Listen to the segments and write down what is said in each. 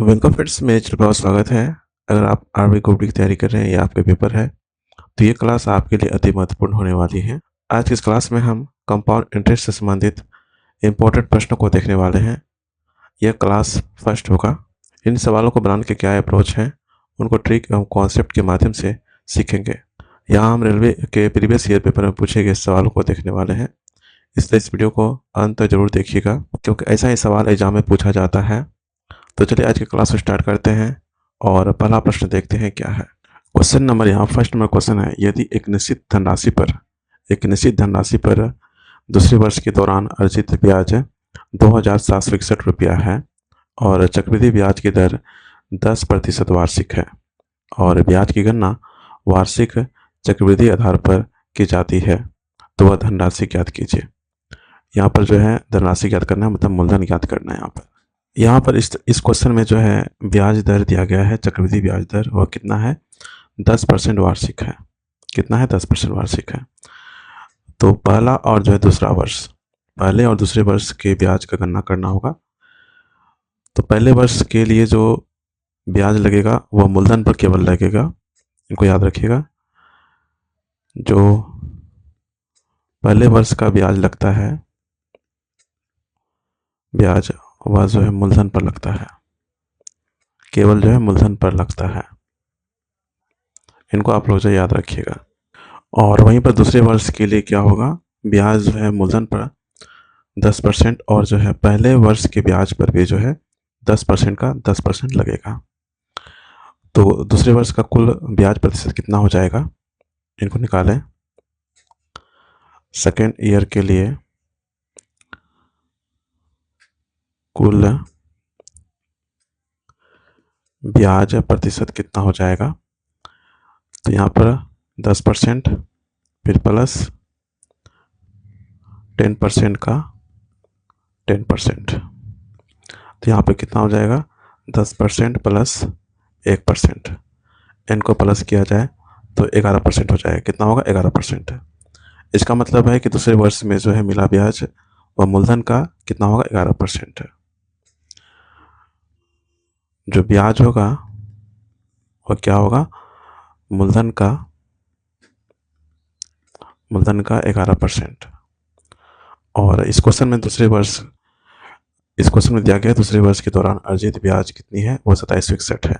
Welcome friends, मेरे channel पर आपका स्वागत है। अगर आप आर्मी ग्रुप डी की तैयारी कर रहे हैं या आपके पेपर है तो ये क्लास आपके लिए अति महत्वपूर्ण होने वाली है। आज की इस क्लास में हम कंपाउंड इंटरेस्ट से संबंधित इंपॉर्टेंट प्रश्नों को देखने वाले हैं। यह क्लास फर्स्ट होगा। इन सवालों को बनाने के क्या अप्रोच है उनको ट्रिक एवं कॉन्सेप्ट के माध्यम से सीखेंगे। यहाँ हम रेलवे के प्रीवियस ईयर पेपर में पूछे गए सवालों को देखने वाले हैं, इसलिए इस वीडियो को अंत तक जरूर देखिएगा क्योंकि ऐसा ही सवाल एग्जाम में पूछा जाता है। तो चलिए आज की क्लास को स्टार्ट करते हैं और पहला प्रश्न देखते हैं क्या है। क्वेश्चन नंबर यहाँ फर्स्ट नंबर क्वेश्चन है, यदि एक निश्चित धनराशि पर दूसरे वर्ष के दौरान अर्जित ब्याज 2,761 रुपया है और चक्रवृद्धि ब्याज की दर 10% वार्षिक है और ब्याज की गणना वार्षिक चक्रवृद्धि आधार पर की जाती है, तो वह धनराशि ज्ञात कीजिए। यहाँ पर जो है धनराशि ज्ञात करना है, मतलब मूलधन ज्ञात करना है। यहाँ पर इस क्वेश्चन में जो है ब्याज दर दिया गया है, चक्रवृद्धि ब्याज दर वह कितना है, 10% वार्षिक है। कितना है, 10% वार्षिक है। तो पहला और जो है दूसरा वर्ष, पहले और दूसरे वर्ष के ब्याज का गणना करना होगा। तो पहले वर्ष के लिए जो ब्याज लगेगा वह मूलधन पर केवल लगेगा, इनको याद रखिएगा। जो पहले वर्ष का ब्याज लगता है, ब्याज वह जो है मूलधन पर लगता है, केवल जो है मूलधन पर लगता है। इनको आप लोग जो याद रखिएगा। और वहीं पर दूसरे वर्ष के लिए क्या होगा, ब्याज जो है मूलधन पर 10% और जो है पहले वर्ष के ब्याज पर भी जो है 10% का 10% लगेगा। तो दूसरे वर्ष का कुल ब्याज प्रतिशत कितना हो जाएगा, इनको निकालें। सेकेंड ईयर के लिए कुल ब्याज प्रतिशत कितना हो जाएगा, तो यहाँ पर 10% फिर प्लस 10% का 10%, तो यहाँ पे कितना हो जाएगा, 10% प्लस 1%। इनको प्लस किया जाए तो 11% हो जाएगा। कितना होगा, 11%। इसका मतलब है कि दूसरे वर्ष में जो है मिला ब्याज वह मूलधन का कितना होगा, 11%। जो ब्याज होगा वह क्या होगा, मूलधन का 11%। और इस क्वेश्चन में दिया गया दूसरे वर्ष के दौरान अर्जित ब्याज कितनी है, वो 2761 है।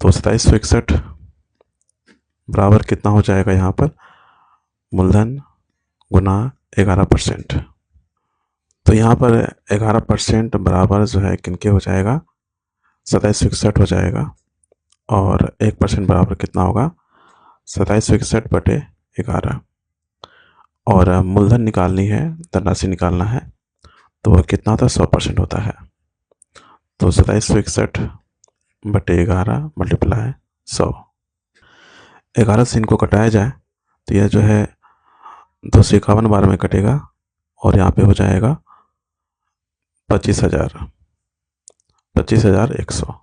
तो 2761 बराबर कितना हो जाएगा, यहाँ पर मूलधन गुना 11%। तो यहाँ पर 11% बराबर जो है किनके हो जाएगा, 2761 हो जाएगा। और 1% बराबर कितना होगा, 2761/11। और मूलधन निकालनी है, धनराशि निकालना है, तो वह कितना होता है, 100% होता है। तो 2761/11 मल्टीप्लाई 100। 11 से इनको कटाया जाए तो यह जो है 251 बार में कटेगा और यहाँ पे हो जाएगा 25,100।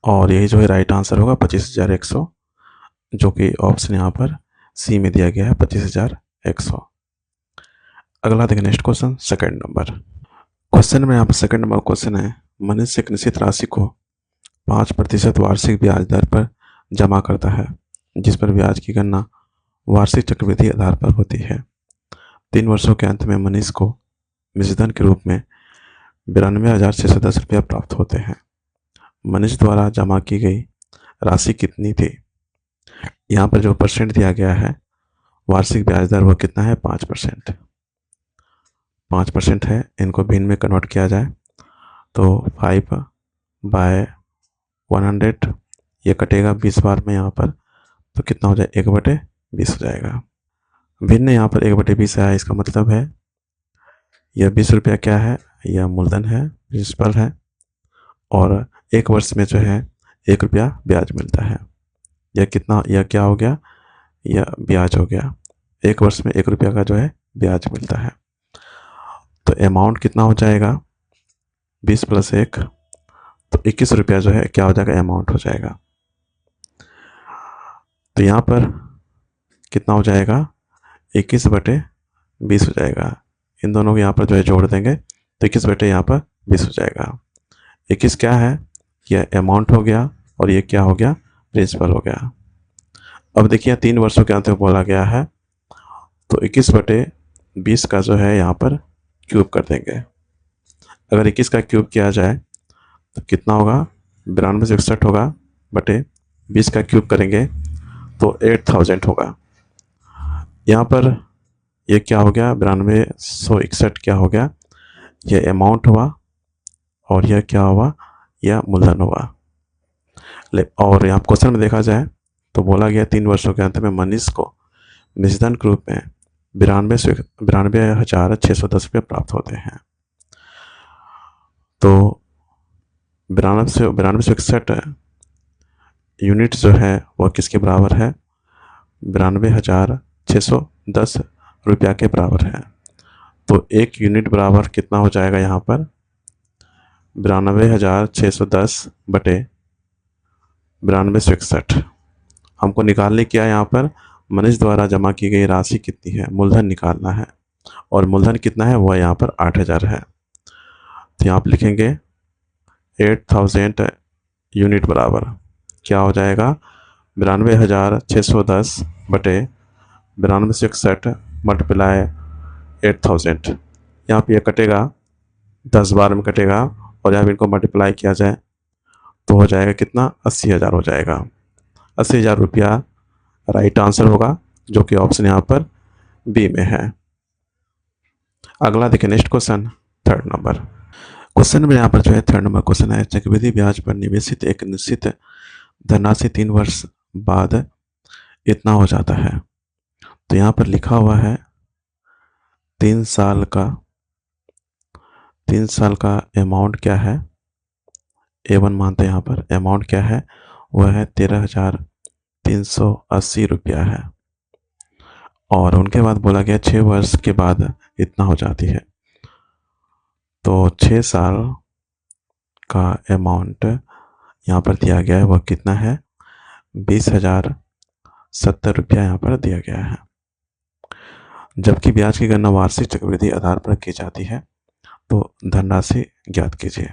और यही जो है राइट आंसर होगा 25,100, जो कि ऑप्शन यहाँ पर सी में दिया गया है, 25,100। अगला देखिए next question, second number question में यहाँ पर सेकंड नंबर क्वेश्चन है, मनुष्य एक निश्चित राशि को 5% वार्षिक ब्याज दर पर जमा करता है, जिस पर ब्याज की गणना वार्षिक चक्रवृद्धि आधार पर होती है। 3 वर्षों के अंत में मनीष को मिश्रधन के रूप में 92,610 रुपया प्राप्त होते हैं। मनीष द्वारा जमा की गई राशि कितनी थी। यहाँ पर जो परसेंट दिया गया है वार्षिक ब्याज दर वो कितना है, 5%। 5% है। इनको भिन्न में कन्वर्ट किया जाए तो 5/100 ये कटेगा 20 बार में यहाँ पर, तो कितना हो जाए, 1/20 हो जाएगा। भिन्न यहाँ पर 1/20 आया, इसका मतलब है यह 20 रुपया क्या है, यह मूलधन है, प्रिंसिपल है। और एक वर्ष में जो है 1 रुपया ब्याज मिलता है। यह कितना, यह क्या हो गया, यह ब्याज हो गया। एक वर्ष में 1 रुपया का जो है ब्याज मिलता है। तो अमाउंट कितना हो जाएगा, 20 + 1, तो 21 रुपया जो है क्या हो जाएगा, अमाउंट हो जाएगा। तो यहाँ पर कितना हो जाएगा, 21/20 हो जाएगा। इन दोनों को यहाँ पर जो है जोड़ देंगे तो 21 बटे यहाँ पर 20 हो जाएगा। 21 क्या है, यह अमाउंट हो गया और ये क्या हो गया, प्रिंसिपल हो गया। अब देखिए 3 वर्षों के अंत में बोला गया है, तो 21/20 का जो है यहाँ पर क्यूब कर देंगे। अगर 21 का क्यूब किया जाए तो कितना होगा, 9261 होगा, बटे 20 का क्यूब करेंगे तो 8000 होगा। यहाँ पर ये क्या हो गया, 9261 क्या हो गया, यह अमाउंट हुआ और यह क्या हुआ, यह मूलधन हुआ। और यहाँ क्वेश्चन में देखा जाए तो बोला गया 3 वर्षों के अंत में मनीष को निश्चितधन के रूप में 92,610 रुपये प्राप्त होते हैं। तो 92,661 यूनिट जो है वह किसके बराबर है, 92,610 रुपया के बराबर है। तो एक यूनिट बराबर कितना हो जाएगा यहाँ पर, 92,610 बटे 92,661। हमको निकालने क्या है, यहाँ पर मनीष द्वारा जमा की गई राशि कितनी है, मूलधन निकालना है, और मूलधन कितना है, वह यहाँ पर 8000 है। तो यहाँ पर लिखेंगे 8000 यूनिट बराबर क्या हो जाएगा, 92,610 बटे 92,661 मल्टीप्लाई 8000। यहाँ पे यह कटेगा 10 बार में कटेगा, और यहाँ इनको मल्टीप्लाई किया जाए तो हो जाएगा कितना, 80,000 हो जाएगा। 80,000 रुपया राइट आंसर होगा, जो कि ऑप्शन यहाँ पर बी में है। अगला देखिए next question, 3rd number question में यहाँ पर जो है 3rd नंबर क्वेश्चन है, चक्रवृद्धि ब्याज पर निवेशित एक निश्चित धनराशि 3 वर्ष बाद इतना हो जाता है। तो यहाँ पर लिखा हुआ है 3 साल का अमाउंट क्या है, A1 मानते हैं। यहाँ पर अमाउंट क्या है, वह है 13,380 रुपया है, और उनके बाद बोला गया 6 वर्ष के बाद इतना हो जाती है। तो 6 साल का अमाउंट यहाँ पर दिया गया है, वह कितना है, 20,070 रुपया यहाँ पर दिया गया है। जबकि ब्याज की गणना वार्षिक चक्रवृद्धि आधार पर की जाती है, तो धनराशि ज्ञात कीजिए।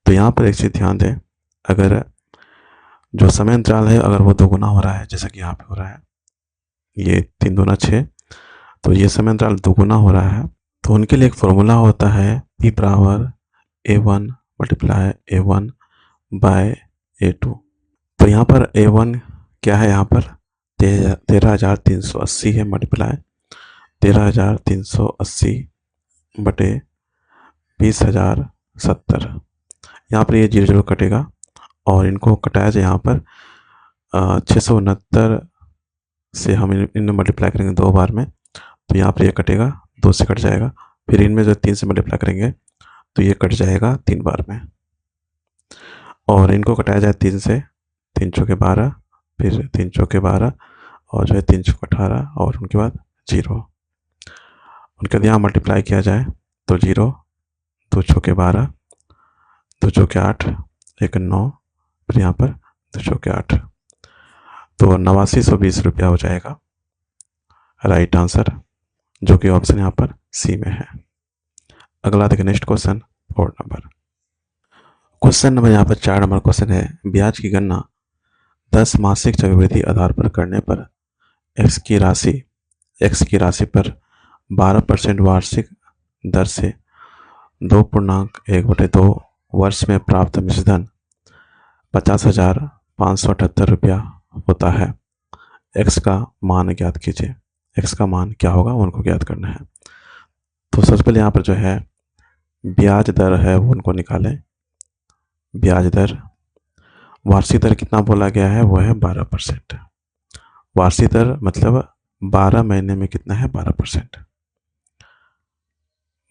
तो यहाँ पर एक चीज ध्यान दें, अगर जो समय अंतराल है अगर वो दोगुना हो रहा है, जैसा कि यहाँ पे हो रहा है, ये 3 दूना 6, तो ये समय अंतराल दोगुना हो रहा है, तो उनके लिए एक फॉर्मूला होता है P बराबर A1 multiply A1 bye A2। तो यहाँ पर A1 क्या है, यहाँ पर 13,380 है, मल्टीप्लाई 13,380 बटे 20,070। यहाँ पर ये 0 कटेगा, और इनको कटाया जाए यहाँ पर 669 से हम इन्हें मल्टीप्लाई करेंगे 2 बार में, तो यहाँ पर ये कटेगा, 2 से कट जाएगा, फिर इनमें जो 3 से मल्टीप्लाई करेंगे तो ये कट जाएगा 3 बार में, और इनको कटाया जाए 3 से, 3 चौके 12, फिर 3 चौके 12, और जो है 3 चौके 18, और उनके बाद 0। उनके बाद यहाँ मल्टीप्लाई किया जाए तो 0, 2 चौके 12, 2 चौके 8, 1 9, फिर यहाँ पर 2 चौके 8, तो 8920 रुपया हो जाएगा राइट आंसर, जो कि ऑप्शन यहाँ पर सी में है। अगला देखिए next question, 4 number question number यहाँ पर 4 नंबर क्वेश्चन है, ब्याज की गणना 10 मासिक चक्रवृद्धि आधार पर करने पर x की राशि पर 12% वार्षिक दर से 2.1/2 वर्ष में प्राप्त मिश्रधन 50,578 रुपया होता है। x का मान ज्ञात कीजिए। x का मान क्या होगा, उनको ज्ञात करना है। तो सबसे पहले यहाँ पर जो है ब्याज दर है वो उनको निकालें। ब्याज दर, वार्षिक दर कितना बोला गया है, वो है 12%। वार्षिक दर मतलब 12 महीने में कितना है, 12%।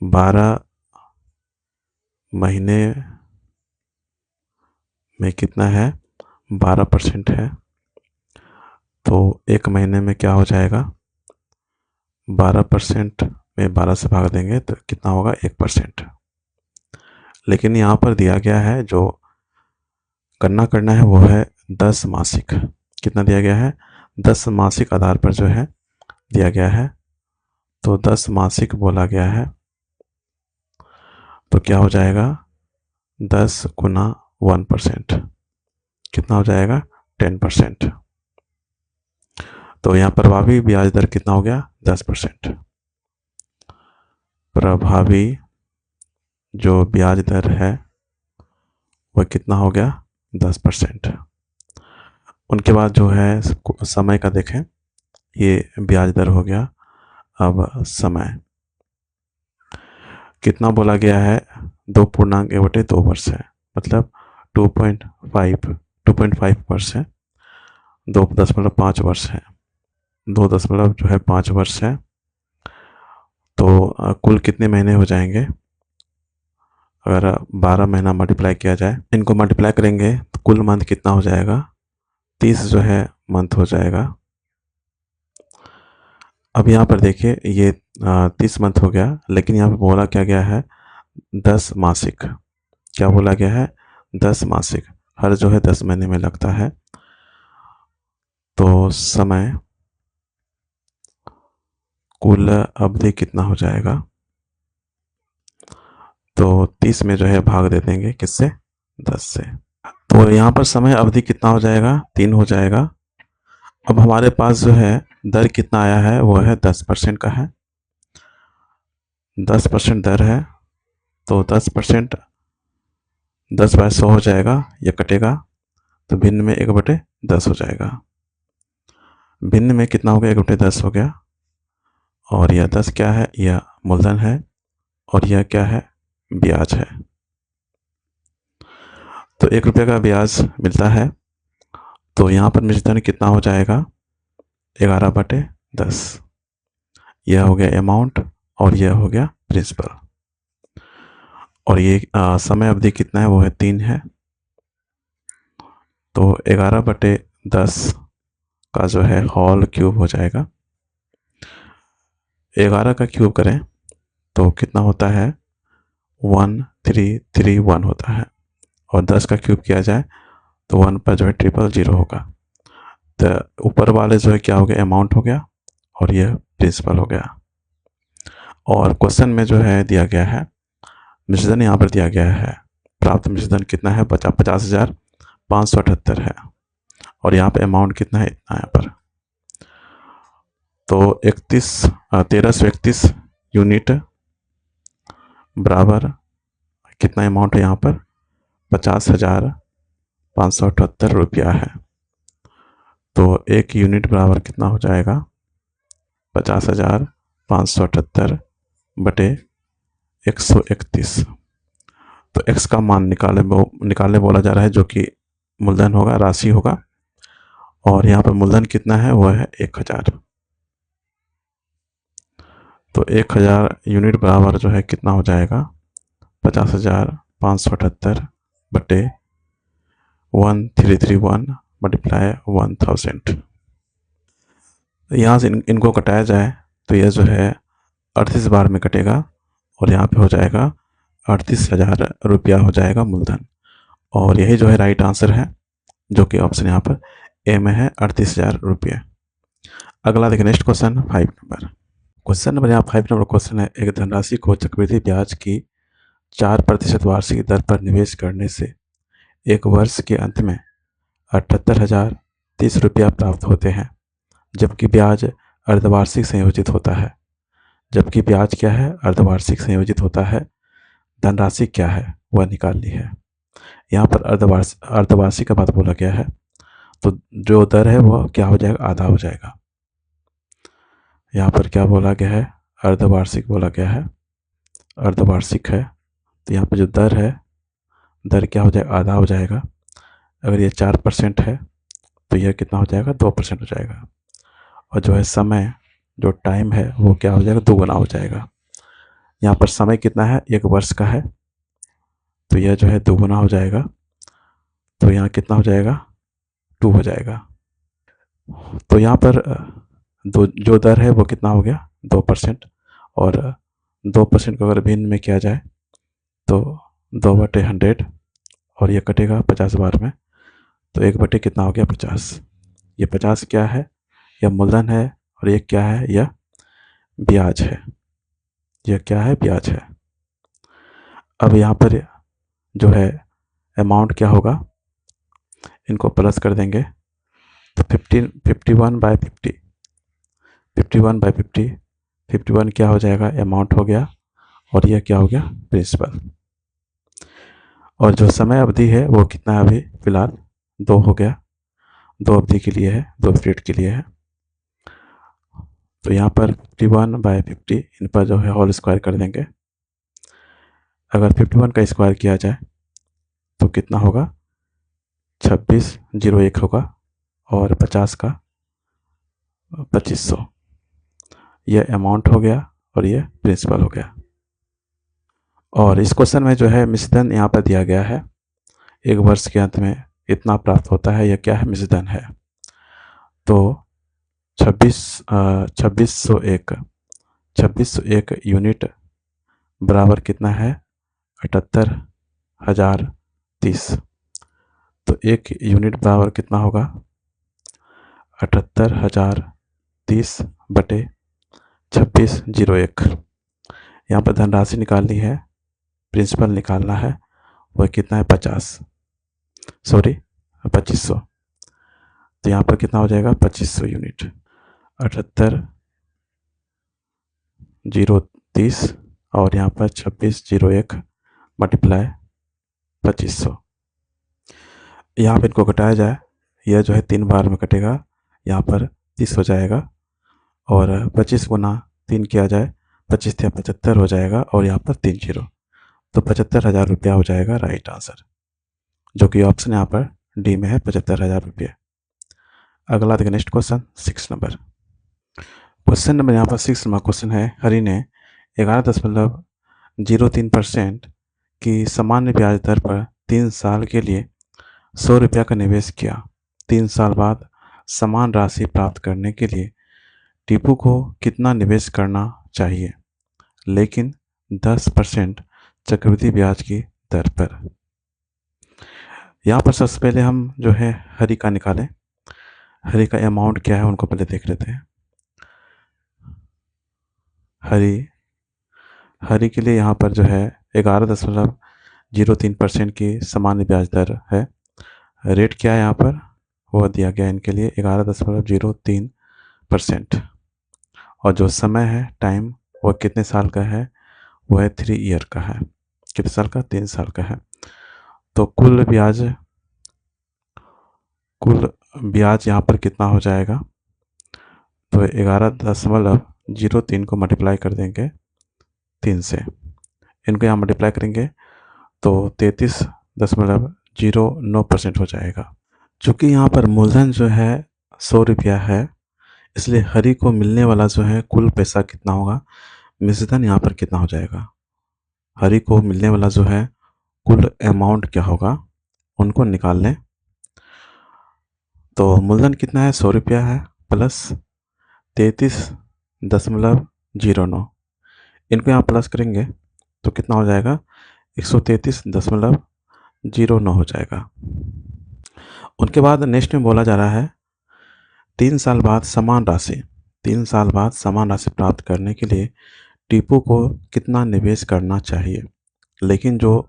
12 महीने में कितना है, 12% है, तो 1 महीने में क्या हो जाएगा, 12% में 12 से भाग देंगे तो कितना होगा, 1%। लेकिन यहाँ पर दिया गया है, जो गणना करना है वो है 10 मासिक। कितना दिया गया है, 10 मासिक आधार पर जो है दिया गया है, तो 10 मासिक बोला गया है, तो क्या हो जाएगा, 10 गुना 1% कितना हो जाएगा 10%। तो यहाँ प्रभावी ब्याज दर कितना हो गया 10%। प्रभावी जो ब्याज दर है वह कितना हो गया 10%। उनके बाद जो है समय का देखें, ये ब्याज दर हो गया। अब समय कितना बोला गया है 2.1/2 वर्ष है, मतलब 2.5 वर्ष है, 2.5 वर्ष है, 2.5 है। तो कुल कितने महीने हो जाएंगे, अगर 12 महीना मल्टीप्लाई किया जाए, इनको मल्टीप्लाई करेंगे तो कुल मंथ कितना हो जाएगा 30 जो है मंथ हो जाएगा। अब यहाँ पर देखिए ये 30 मंथ हो गया, लेकिन यहाँ पर बोला क्या गया है 10 मासिक। क्या बोला गया है 10 मासिक, हर जो है 10 महीने में लगता है। तो समय कुल अवधि कितना हो जाएगा, तो 30 में जो है भाग दे देंगे किससे 10 से। तो यहाँ पर समय अवधि कितना हो जाएगा 3 हो जाएगा। अब हमारे पास जो है दर कितना आया है वो है 10% का है, 10% दर है। तो 10% 10/100 हो जाएगा, ये कटेगा तो भिन्न में 1/10 हो जाएगा। भिन्न में कितना हो गया 1/10 हो गया। और यह 10 क्या है, यह मूलधन है और यह क्या है ब्याज है। तो 1 रुपये का ब्याज मिलता है। तो यहाँ पर मूलधन कितना हो जाएगा 11/10। यह हो गया अमाउंट और यह हो गया प्रिंसिपल। और ये समय अवधि कितना है वो है 3 है। तो 11/10 का जो है होल क्यूब हो जाएगा। 11 का क्यूब करें तो कितना होता है 1331 होता है। और 10 का क्यूब किया जाए तो 1 पर जो है 000 होगा। तो ऊपर वाले जो है क्या हो गया अमाउंट हो गया और यह प्रिंसिपल हो गया। और क्वेश्चन में जो है दिया गया है मिश्रधन, यहाँ पर दिया गया है प्राप्त मिश्रधन कितना है 50,578 है। और यहाँ पे अमाउंट कितना है इतना यहाँ पर। तो 1331 यूनिट बराबर कितना अमाउंट है यहाँ पर 50,578 रुपया है। तो 1 यूनिट बराबर कितना हो जाएगा 50,578 बटे 131। तो x का मान निकालने बोला जा रहा है, जो कि मूलधन होगा, राशि होगा। और यहाँ पर मूलधन कितना है वह है 1000। तो 1000 यूनिट बराबर जो है कितना हो जाएगा 50,578 बटे 1331 मल्टीप्लाई 1000। यहाँ से इनको कटाया जाए तो यह जो है 38 बार में कटेगा और यहाँ पे हो जाएगा 38,000 रुपया हो जाएगा मूलधन। और यही जो है राइट आंसर है, जो कि ऑप्शन यहाँ पर ए में है 38,000 रुपये। अगला देखिए next question 5 number. Question number यहाँ 5 नंबर क्वेश्चन है, एक धनराशि को चक्रवृद्धि ब्याज की 4% वार्षिक दर पर निवेश करने से एक वर्ष के अंत में 78,030 रुपया प्राप्त होते हैं, जबकि ब्याज अर्धवार्षिक संयोजित होता है। जबकि ब्याज क्या है अर्धवार्षिक संयोजित होता है। धनराशि क्या है वह निकालनी है। यहाँ पर अर्धवार्षिक का बात बोला गया है, तो जो दर है वह क्या हो जाएगा आधा हो जाएगा। यहाँ पर क्या बोला गया है अर्धवार्षिक बोला गया है, अर्धवार्षिक है तो यहाँ पर जो दर है दर क्या हो जाएगा आधा हो जाएगा। अगर ये 4% है तो यह कितना हो जाएगा 2% हो जाएगा। और जो है समय जो टाइम है वो क्या हो जाएगा 2 गुना हो जाएगा। यहाँ पर समय कितना है 1 वर्ष का है तो यह जो है 2 गुना हो जाएगा। तो यहाँ कितना हो जाएगा 2 हो जाएगा। तो यहाँ पर जो दर है वो कितना हो गया 2%। और 2% को अगर भिन्न में किया जाए तो 2/100 और ये कटेगा 50 बार में, तो 1 कितना हो गया 50। ये 50 क्या है यह मूलधन है और ये क्या है यह ब्याज है। यह क्या है ब्याज है। अब यहाँ पर जो है अमाउंट क्या होगा, इनको प्लस कर देंगे तो 51/50, 51/50, 51 क्या हो जाएगा, अमाउंट हो गया, और यह क्या हो गया, प्रिंसिपल। और जो समय अवधि है वो कितना है, अभी फिलहाल 2 हो गया, 2 अवधि के लिए है, 2 पीरियड के लिए है। तो यहाँ पर 51/50 इन पर जो है होल स्क्वायर कर देंगे। अगर 51 का स्क्वायर किया जाए तो कितना होगा, 2601 होगा, और 50 का 2500। यह अमाउंट हो गया और यह प्रिंसिपल हो गया। और इस क्वेश्चन में जो है मिश्रधन यहाँ पर दिया गया है, एक वर्ष के अंत में इतना प्राप्त होता है, यह क्या है, मिश्रधन है। तो 2601 यूनिट बराबर कितना है, 78,030। तो 1 यूनिट बराबर कितना होगा, 78,030 बटे 2601। यहाँ पर धनराशि निकालनी है, प्रिंसिपल निकालना है, वह कितना है, 2500। तो यहाँ पर कितना हो जाएगा, 2500 यूनिट, 78,030 और यहाँ पर 2601 मल्टीप्लाई 2500। यहाँ पर इनको घटाया जाए, यह जो है 3 बार में कटेगा, यहाँ पर 30 हो जाएगा, और 25 गुना 3 किया जाए, 25 से 75 हो जाएगा, और यहाँ पर 3 जीरो, तो 75,000 रुपया हो जाएगा राइट आंसर, जो कि ऑप्शन यहाँ पर डी में है, 75,000 रुपये। अगला देखिए next question 6 number. Question number यहाँ पर 6 नंबर क्वेश्चन है, हरि ने 11.03% की सामान्य ब्याज दर पर 3 साल के लिए 100 रुपया का निवेश किया। 3 साल बाद समान राशि प्राप्त करने के लिए टीपू को कितना निवेश करना चाहिए, लेकिन 10% चक्रवृद्धि ब्याज की दर पर। यहाँ पर सबसे पहले हम जो है हरि का निकालें, हरि का अमाउंट क्या है उनको पहले देख लेते हैं। हरि के लिए यहाँ पर जो है 11.03% की सामान्य ब्याज दर है। रेट क्या है यहाँ पर, वो दिया गया इनके लिए 11.03%। और जो समय है, टाइम, वह कितने साल का है, वह है 3 ईयर का है। कितने साल का, 3 साल का है। तो कुल ब्याज यहाँ पर कितना हो जाएगा, तो 11.03 को मल्टीप्लाई कर देंगे 3 से, इनको यहाँ मल्टीप्लाई करेंगे तो 33.09% हो जाएगा। चूँकि यहाँ पर मूलधन जो है 100 रुपया है, इसलिए हरि को मिलने वाला जो है कुल पैसा कितना होगा, मिश्रधन यहाँ पर कितना हो जाएगा, हरि को मिलने वाला जो है कुल अमाउंट क्या होगा, उनको निकाल लें। तो मूलधन कितना है, 100 रुपया है, प्लस 33.09, इनको यहाँ प्लस करेंगे तो कितना हो जाएगा, 133.09 हो जाएगा। उनके बाद नेक्स्ट में बोला जा रहा है 3 साल बाद समान राशि प्राप्त करने के लिए टीपू को कितना निवेश करना चाहिए, लेकिन जो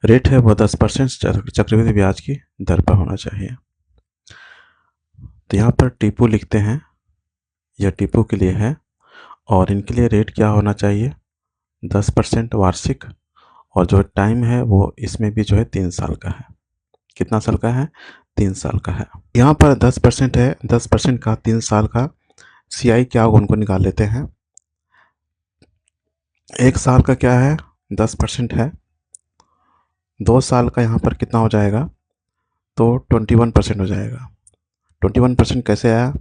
रेट है वो 10% चक्रवृद्धि ब्याज की दर पर होना चाहिए। तो यहाँ पर टीपू लिखते हैं, यह टीपू के लिए है, और इनके लिए रेट क्या होना चाहिए, 10% वार्षिक, और जो टाइम है वो इसमें भी जो है 3 साल का है। कितना साल का है, 3 साल का है। यहाँ पर 10% है, 10% का 3 साल का CI क्या होगा उनको निकाल लेते हैं। 1 साल का क्या है, 10% है, 2 साल का यहाँ पर कितना हो जाएगा, तो 21% हो जाएगा। 21% कैसे आया,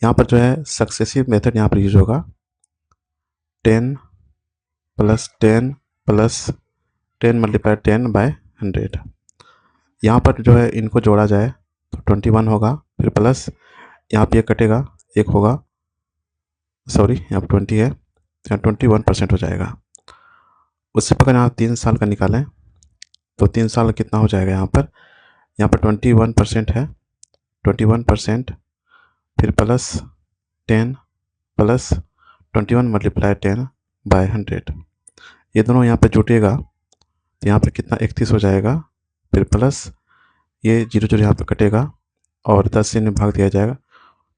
यहाँ पर जो है सक्सेसिव मेथड यहाँ पर यूज होगा, 10 + 10 + 10 × 10/100। यहाँ पर जो है इनको जोड़ा जाए तो 21 होगा, फिर प्लस यहाँ पे कटेगा, एक होगा, सॉरी यहाँ पर 20 है, यहाँ 21% हो जाएगा। उससे पकड़ यहाँ 3 साल का निकालें तो 3 साल कितना हो जाएगा, यहाँ पर 21% है, 21% फिर प्लस 10 + 21 × 10/100, ये दोनों यहाँ पे जुटेगा तो यहाँ पर कितना 31 हो जाएगा, फिर प्लस ये 0 यहाँ पर कटेगा और 10 से इन्हें भाग दिया जाएगा,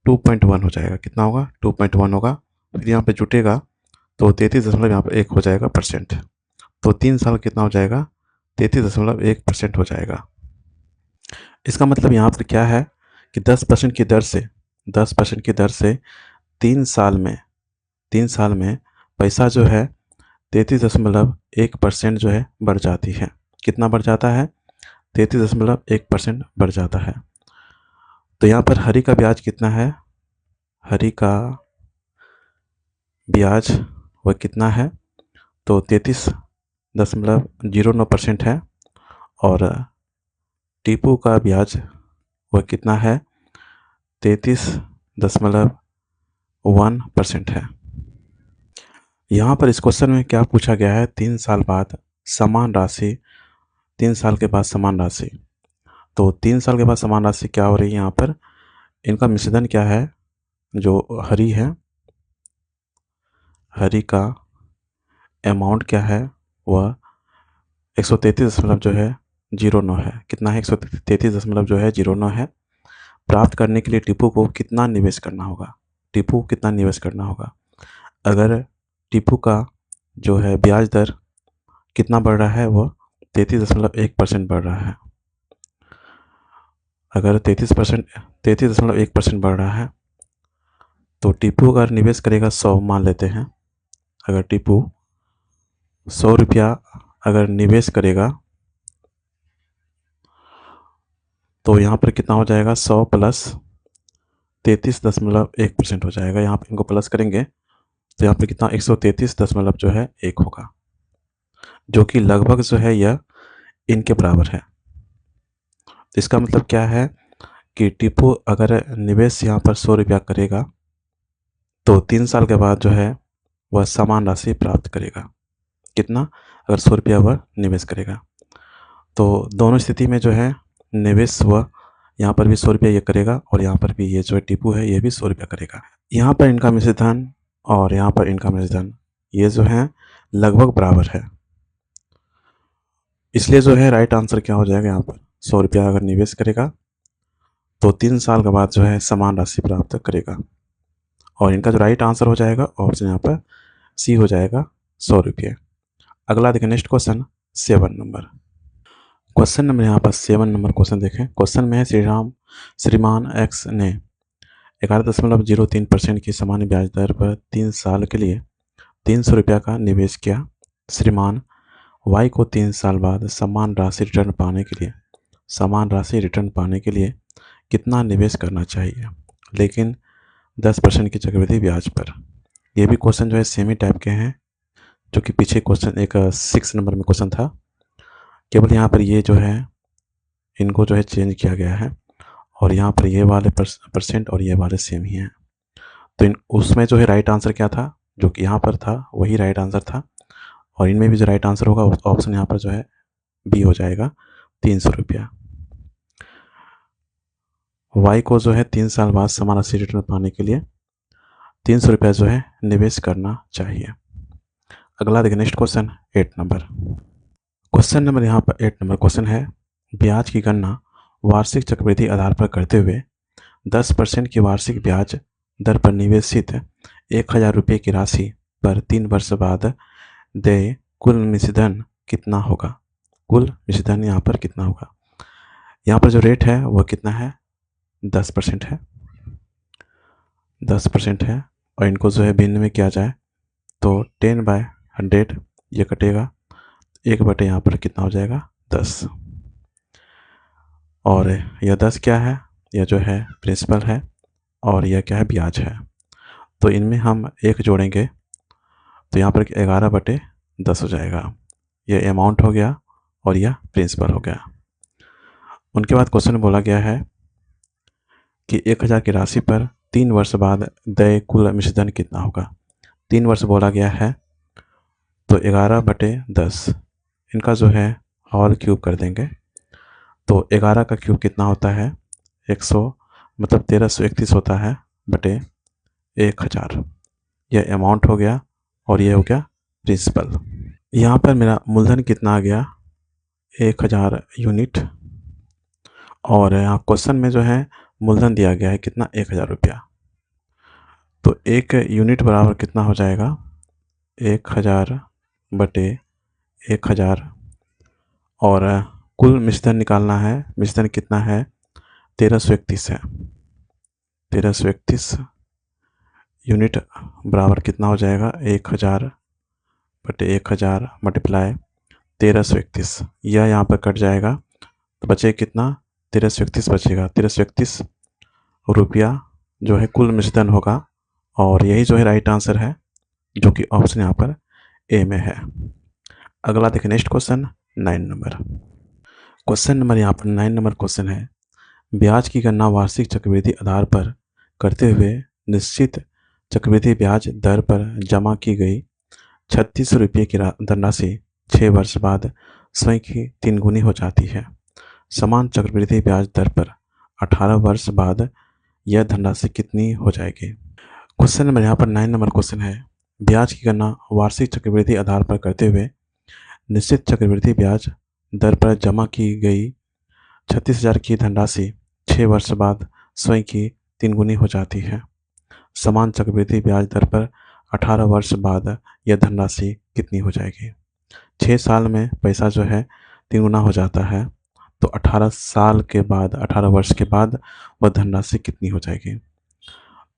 2.1 हो जाएगा। कितना होगा? 2.1 होगा। फिर यहाँ पे जुटेगा तो 33 यहाँ पर 1 हो जाएगा परसेंट। तो 3 साल कितना हो जाएगा? 33.1% हो जाएगा। इसका मतलब यहाँ पर क्या है कि 10% की दर से 10% की दर से 3 साल में पैसा जो है 33.1% जो है बढ़ जाती है। कितना बढ़ जाता है? 33.1% बढ़ जाता है। तो यहाँ पर हरी का ब्याज कितना है? हरी का ब्याज वह कितना है? तो 33.09% है। और टीपू का ब्याज वह कितना है? 33.1% है। यहाँ पर इस क्वेश्चन में क्या पूछा गया है? 3 साल बाद समान राशि, 3 साल के बाद समान राशि। तो 3 साल के बाद समान राशि क्या हो रही है यहाँ पर? इनका मिश्रधन क्या है? जो हरी है, हरी का अमाउंट क्या है? वह 133.09 है। कितना है? 133.09 है। प्राप्त करने के लिए टीपू को कितना निवेश करना होगा? टीपू को कितना निवेश करना होगा? अगर टीपू का जो है ब्याज दर कितना बढ़ रहा है? वह 33.1% बढ़ रहा है। अगर 33.1% बढ़ रहा है तो टीपू अगर निवेश करेगा 100, मान लेते हैं, अगर टीपू 100 रुपया अगर निवेश करेगा तो यहाँ पर कितना हो जाएगा? 100 प्लस 33.1% हो जाएगा। यहाँ पर इनको प्लस करेंगे तो यहाँ पर कितना? 133.1 होगा, जो कि लगभग जो है यह इनके बराबर है। इसका मतलब क्या है कि टीपू अगर निवेश यहाँ पर 100 रुपया करेगा तो 3 साल के बाद जो है वह समान राशि प्राप्त करेगा। कितना? अगर 100 रुपया वह निवेश करेगा तो दोनों स्थिति में जो है निवेश वह यहाँ पर भी 100 रुपया ये करेगा और यहाँ पर भी ये जो टीपू है ये भी 100 रुपया करेगा। यहाँ पर इनका मिश्रधन और यहाँ पर इनका मिश्रधन ये जो है लगभग बराबर है। इसलिए जो है राइट आंसर क्या हो जाएगा? यहाँ पर 100 रुपया अगर निवेश करेगा तो 3 साल के बाद जो है समान राशि प्राप्त करेगा। और इनका जो राइट आंसर हो जाएगा ऑप्शन यहाँ पर सी हो जाएगा, 100 रुपये। अगला देखें next question 7 number. Question number यहाँ पर 7 नंबर क्वेश्चन देखें। क्वेश्चन में है श्रीमान एक्स ने 11.03% की सामान्य ब्याज दर पर 3 साल के लिए 300 रुपया का निवेश किया। श्रीमान वाई को 3 साल बाद समान राशि रिटर्न पाने के लिए कितना निवेश करना चाहिए, लेकिन 10% की चक्रवृद्धि ब्याज पर। ये भी क्वेश्चन जो है सेम ही टाइप के हैं जो कि पीछे क्वेश्चन एक 6 नंबर में क्वेश्चन था। केवल यहाँ पर ये जो है इनको जो है चेंज किया गया है और यहाँ पर ये वाले परसेंट और ये वाले सेम ही हैं। तो उसमें जो है राइट आंसर क्या था? जो कि यहाँ पर था वही राइट आंसर था। और इनमें भी जो राइट आंसर होगा ऑप्शन यहाँ पर जो है बी हो जाएगा, 300 रुपया। वाई को जो है 3 साल बाद समान राशि रिटर्न पाने के लिए 300 रुपया जो है निवेश करना चाहिए। अगला देखिए next question 8 number. Question number यहाँ पर 8 नंबर क्वेश्चन है, ब्याज की गणना वार्षिक चक्रवृद्धि आधार पर करते हुए 10% की वार्षिक ब्याज दर पर निवेशित 1000 रुपये की राशि पर 3 वर्ष बाद देय कुल मिश्रधन कितना होगा? कुल मिश्रधन यहाँ पर कितना होगा? यहाँ पर जो रेट है वह कितना है? 10% है, 10% है। और इनको जो है भिन्न में किया जाए तो 10/100 ये कटेगा, 1/, यहाँ पर कितना हो जाएगा? 10। और यह 10 क्या है? यह जो है प्रिंसिपल है और यह क्या है? ब्याज है। तो इनमें हम 1 जोड़ेंगे तो यहाँ पर 11/10 हो जाएगा। यह अमाउंट हो गया और यह प्रिंसिपल हो गया। उनके बाद क्वेश्चन में बोला गया है कि 1000 की राशि पर 3 वर्ष बाद देय कुल मिश्रधन कितना होगा? 3 वर्ष बोला गया है तो 11/10 इनका जो है होल क्यूब कर देंगे तो 11 का क्यूब कितना होता है? 100 मतलब 1331 होता है बटे 1000। यह अमाउंट हो गया और यह हो गया प्रिंसिपल। यहाँ पर मेरा मूलधन कितना आ गया? 1000 यूनिट, और यहाँ क्वेश्चन में जो है मूलधन दिया गया है कितना, 1000 रुपया। तो 1 यूनिट बराबर कितना हो जाएगा, 1000 बटे 1000, और कुल मिश्रण निकालना है। मिश्रण कितना है, 1331 है। 1331 यूनिट बराबर कितना हो जाएगा, 1000 बटे 1000 मल्टीप्लाई 1331। यह यहाँ पर कट जाएगा तो बचे कितना, 1331 बचेगा। 1331 रुपया जो है कुल मिश्रण होगा, और यही जो है राइट आंसर है, जो कि ऑप्शन यहाँ पर ए में है। अगला देखिए next question 9 number. Question number यहाँ पर 9 नंबर क्वेश्चन है, ब्याज की गणना वार्षिक चक्रवृद्धि आधार पर करते हुए निश्चित चक्रवृद्धि ब्याज दर पर जमा की गई 36 रुपये की धनराशि 6 वर्ष बाद स्वयं की 3 गुनी हो जाती है। समान चक्रवृद्धि ब्याज दर पर 18 वर्ष बाद यह धनराशि कितनी हो जाएगी। क्वेश्चन नंबर यहाँ पर 9 नंबर क्वेश्चन है, ब्याज की गणना वार्षिक चक्रवृद्धि आधार पर करते हुए निश्चित चक्रवृद्धि ब्याज दर पर जमा की गई 36,000 की धनराशि 6 वर्ष बाद स्वयं की 3 गुनी हो जाती है। समान चक्रवृद्धि ब्याज दर पर 18 वर्ष बाद यह धनराशि कितनी हो जाएगी। 6 साल में पैसा जो है 3 गुना हो जाता है, तो 18 साल के बाद, 18 वर्ष के बाद वह धनराशि कितनी हो जाएगी।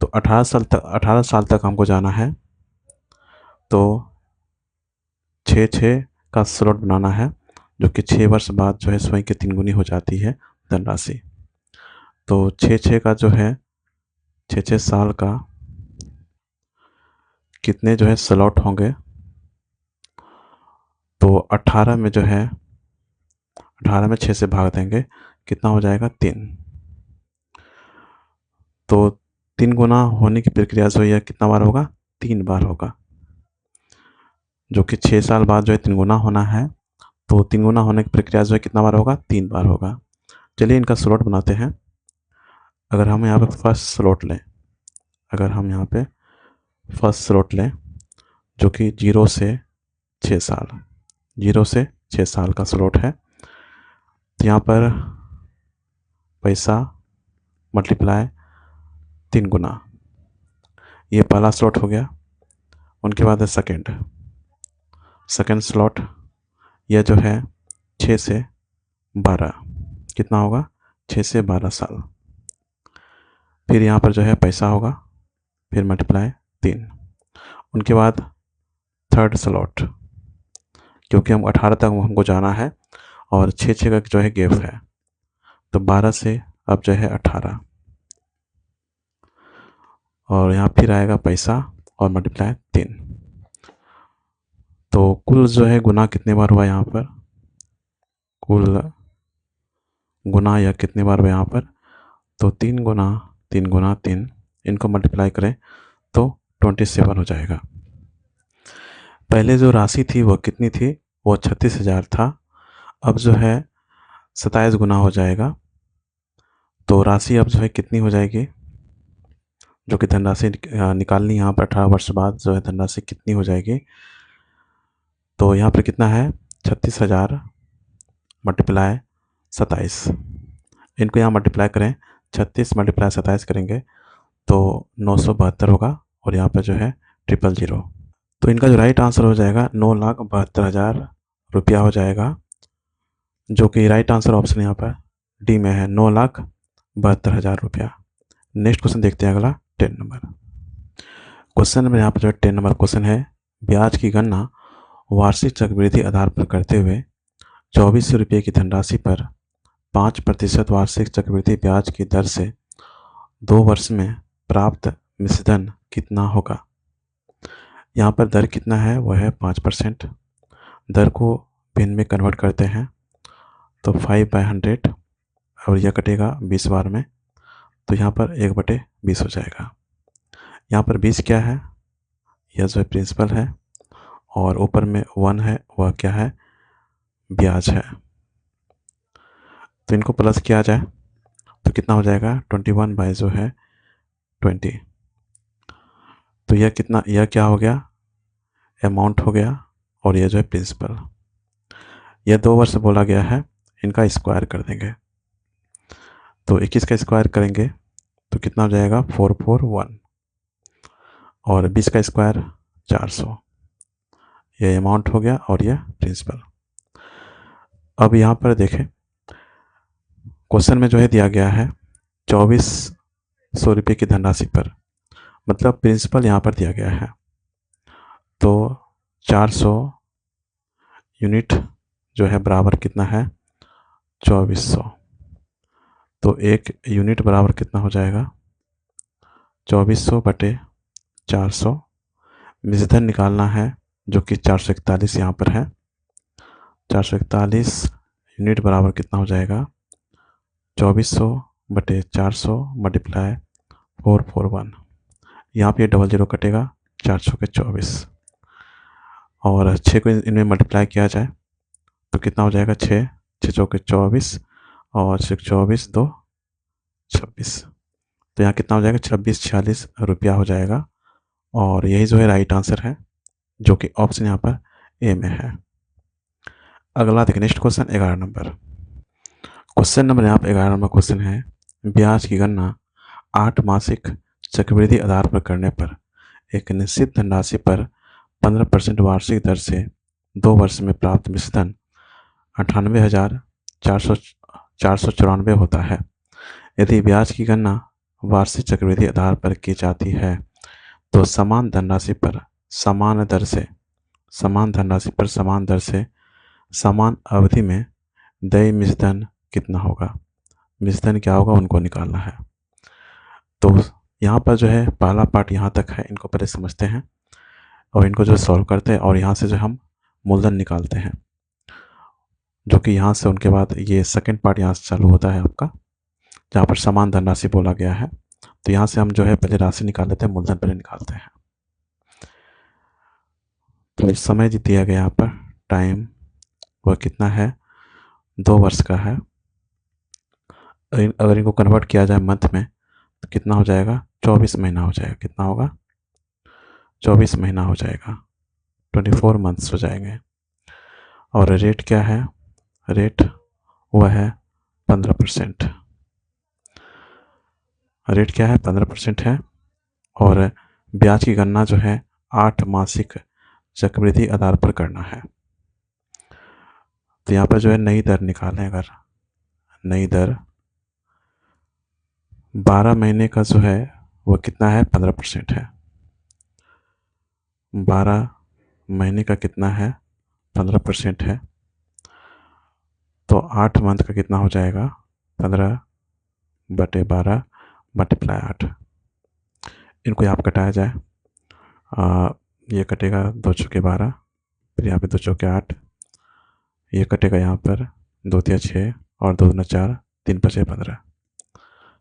तो 18 साल तक हमको जाना है, तो 6 का स्लॉट बनाना है, जो कि 6 वर्ष बाद जो है स्वयं की 3 गुनी हो जाती है धनराशि। तो 6 का जो है 6 साल का कितने जो है स्लॉट होंगे, तो 18 में जो है 18 में 6 से भाग देंगे, कितना हो जाएगा 3। तो 3 गुना होने की प्रक्रिया जो है कितना बार होगा, 3 बार होगा, जो कि 6 साल बाद जो है 3 गुना होना है। तो 3 गुना होने की प्रक्रिया जो है कितना बार होगा, 3 बार होगा। चलिए इनका स्लॉट बनाते हैं। अगर हम यहाँ पे फर्स्ट स्लॉट लें, अगर हम यहाँ पे फर्स्ट स्लॉट लें, जो कि 0 से 6 साल, 0 से 6 साल का स्लॉट है, तो यहाँ पर पैसा मल्टीप्लाई 3 गुना, ये पहला स्लॉट हो गया। उनके बाद है सेकेंड स्लॉट, यह जो है 6 से 12, कितना होगा, 6 से 12 साल। फिर यहाँ पर जो है पैसा होगा, फिर मल्टीप्लाई 3। उनके बाद थर्ड स्लॉट, क्योंकि हम 18 तक हमको जाना है और 6 का जो है गैप है, तो 12 से अब जो है 18, और यहाँ फिर आएगा पैसा और मल्टीप्लाई 3। तो कुल जो है गुना कितने बार हुआ यहाँ पर, कुल गुना या कितने बार हुआ यहाँ पर, तो 3 गुना 3 गुना 3, इनको मल्टीप्लाई करें तो 27 हो जाएगा। पहले जो राशि थी वो कितनी थी, वो 36,000 था। अब जो है 27 गुना हो जाएगा, तो राशि अब जो है कितनी हो जाएगी, जो कि धनराशि निकालनी यहाँ पर 18 वर्ष बाद जो है धनराशि कितनी हो जाएगी। तो यहाँ पर कितना है, 36,000 मल्टीप्लाई 27, इनको यहाँ मल्टीप्लाई करें, 36 मल्टीप्लाई 27 करेंगे तो 972 होगा, और यहाँ पर जो है 000। तो इनका जो राइट आंसर हो जाएगा 9,72,000 रुपया हो जाएगा, जो कि राइट आंसर ऑप्शन यहाँ पर डी में है, 9,72,000 रुपया। नेक्स्ट क्वेश्चन देखते हैं, अगला 10 नंबर क्वेश्चन नंबर। यहाँ पर जो 10 नंबर क्वेश्चन है, ब्याज की गणना वार्षिक चक्रवृद्धि आधार पर करते हुए 24 रुपये की धनराशि पर 5% वार्षिक चक्रवृद्धि ब्याज की दर से 2 वर्ष में प्राप्त मिश्रण कितना होगा। यहाँ पर दर कितना है, वह है 5%। दर को भिन्न में कन्वर्ट करते हैं तो 5/100, और यह कटेगा 20 बार में, तो यहाँ पर 1/20 हो जाएगा। यहाँ पर 20 क्या है, यह जो है प्रिंसिपल है, और ऊपर में 1 है, वह क्या है, ब्याज है। तो इनको प्लस किया जाए तो कितना हो जाएगा, 21 बाई जो है 20। तो यह कितना, यह क्या हो गया, अमाउंट हो गया, और यह जो है प्रिंसिपल। यह 2 वर्ष बोला गया है, इनका स्क्वायर कर देंगे। तो 21 का स्क्वायर करेंगे तो कितना हो जाएगा 441, और 20 का स्क्वायर 400। यह अमाउंट हो गया और यह प्रिंसिपल। अब यहाँ पर देखें, क्वेश्चन में जो है दिया गया है 2400 रुपये की धनराशि पर, मतलब प्रिंसिपल यहाँ पर दिया गया है। तो 400 यूनिट जो है बराबर कितना है 2400। तो एक यूनिट बराबर कितना हो जाएगा 2400 बटे 400। मिश्रधन निकालना है जो कि 441 यहाँ पर है। 441 यूनिट बराबर कितना हो जाएगा 2400 बटे 400 मल्टीप्लाई 441। यहाँ पे 00 कटेगा, 4 छः के 24, और 6 को इनमें मल्टीप्लाई किया जाए तो कितना हो जाएगा 6 चौके 24, और 6 24 2 26। तो यहाँ कितना हो जाएगा 2646 रुपया हो जाएगा, और यही जो है राइट आंसर है, जो कि ऑप्शन यहाँ पर ए में है। अगला देखिए, next question 11 number. Question number यहाँ पर 11 नंबर क्वेश्चन है, ब्याज की गणना 8 मासिक चक्रवृद्धि आधार पर करने पर एक निश्चित धनराशि पर 15% वार्षिक दर से 2 वर्ष में प्राप्त मिश्रधन 98,494 होता है। यदि ब्याज की गणना वार्षिक चक्रवृद्धि आधार पर की जाती है तो समान धनराशि पर समान दर से समान अवधि में देय मिश्रधन कितना होगा। मिश्रधन क्या होगा उनको निकालना है। तो यहाँ पर जो है पहला पार्ट यहाँ तक है, इनको पहले समझते हैं और इनको जो सॉल्व करते हैं, और यहाँ से जो हम मूलधन निकालते हैं, जो कि यहाँ से उनके बाद ये सेकंड पार्ट यहाँ से चालू होता है आपका, जहाँ पर समान धनराशि बोला गया है। तो यहाँ से हम जो है पहले राशि निकाल लेते हैं, मूलधन पहले निकालते हैं। तो इस समय जो दिया गया यहाँ पर टाइम वह कितना है 2 वर्ष का है। अगर इनको कन्वर्ट किया जाए मंथ में तो कितना हो जाएगा 24 महीना हो जाएगा। कितना होगा 24 महीना हो जाएगा, 24 मंथ्स हो जाएंगे। और रेट क्या है, रेट वह है 15%। रेट क्या है 15% है। और ब्याज की गणना जो है 8 मासिक चक्रवृद्धि आधार पर करना है। तो यहाँ पर जो है नई दर निकालें, अगर नई दर 12 महीने का जो है वह कितना है 15% है। 12 महीने का कितना है 15% है। तो 8 मंथ का कितना हो जाएगा 15 बटे 12 मल्टीप्लाई 8। इनको यहाँ कटाया जाए, ये कटेगा 2 चौके 12, फिर यहाँ पे 2 चौके 8, ये कटेगा यहाँ पर 2 तिया 6 और 2 दूना 4, 3 पचे 15,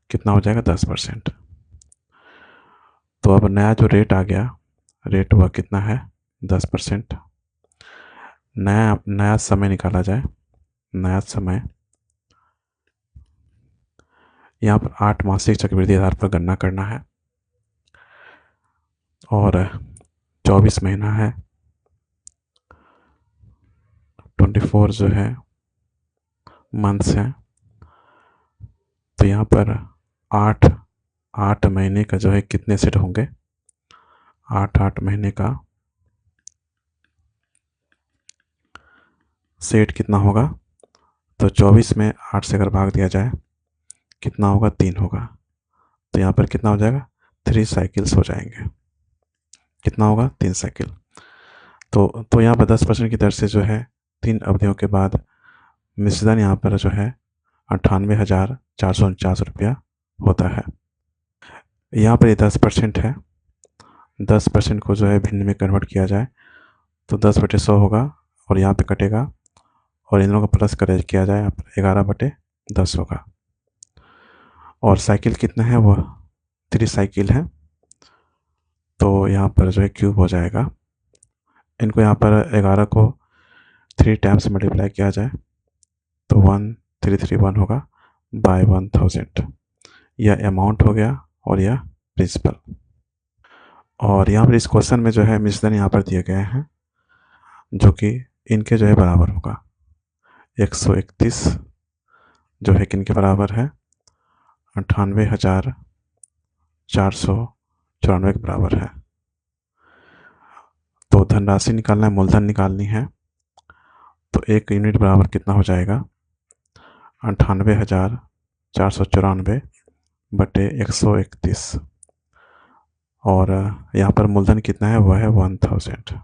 कितना हो जाएगा 10%। तो अब नया जो रेट आ गया, रेट वह कितना है 10%। नया समय निकाला जाए, नया समय यहाँ पर 8 मासिक चक्रवृद्धि आधार पर गणना करना है, और 24 महीना है, 24 जो है मंथ्स हैं। तो यहाँ पर 8 महीने का जो है कितने सेट होंगे, 8 महीने का सेट कितना होगा। तो 24 में 8 से अगर भाग दिया जाए कितना होगा 3 होगा। तो यहाँ पर कितना हो जाएगा 3 साइकिल्स हो जाएंगे। कितना होगा 3 साइकिल। तो यहाँ पर 10% की दर से जो है 3 अवधियों के बाद मिश्रधन यहाँ पर जो है 98,449 रुपया होता है। यहाँ पर ये 10% है, 10% को जो है भिन्न में कन्वर्ट किया जाए तो 10 बटे 100 होगा, और यहाँ पे कटेगा, और इन लोगों को प्लस किया जाए 11 बटे 10 होगा। और साइकिल कितना है वह 3 साइकिल है। तो यहाँ पर जो है क्यूब हो जाएगा। इनको यहाँ पर 11 को 3 टाइम्स मल्टीप्लाई किया जाए तो 1331 होगा बाय 1000। यह अमाउंट हो गया और यह प्रिंसिपल। और यहाँ पर इस क्वेश्चन में जो है मिश्रधन यहाँ पर दिए गए हैं जो कि इनके जो है बराबर होगा। 131 जो है किन के बराबर है, 98,494 के बराबर है। तो धनराशि निकालना है, मूलधन निकालनी है, तो 1 यूनिट बराबर कितना हो जाएगा, 98,494 बटे 131, और यहाँ पर मूलधन कितना है, वह है 1000।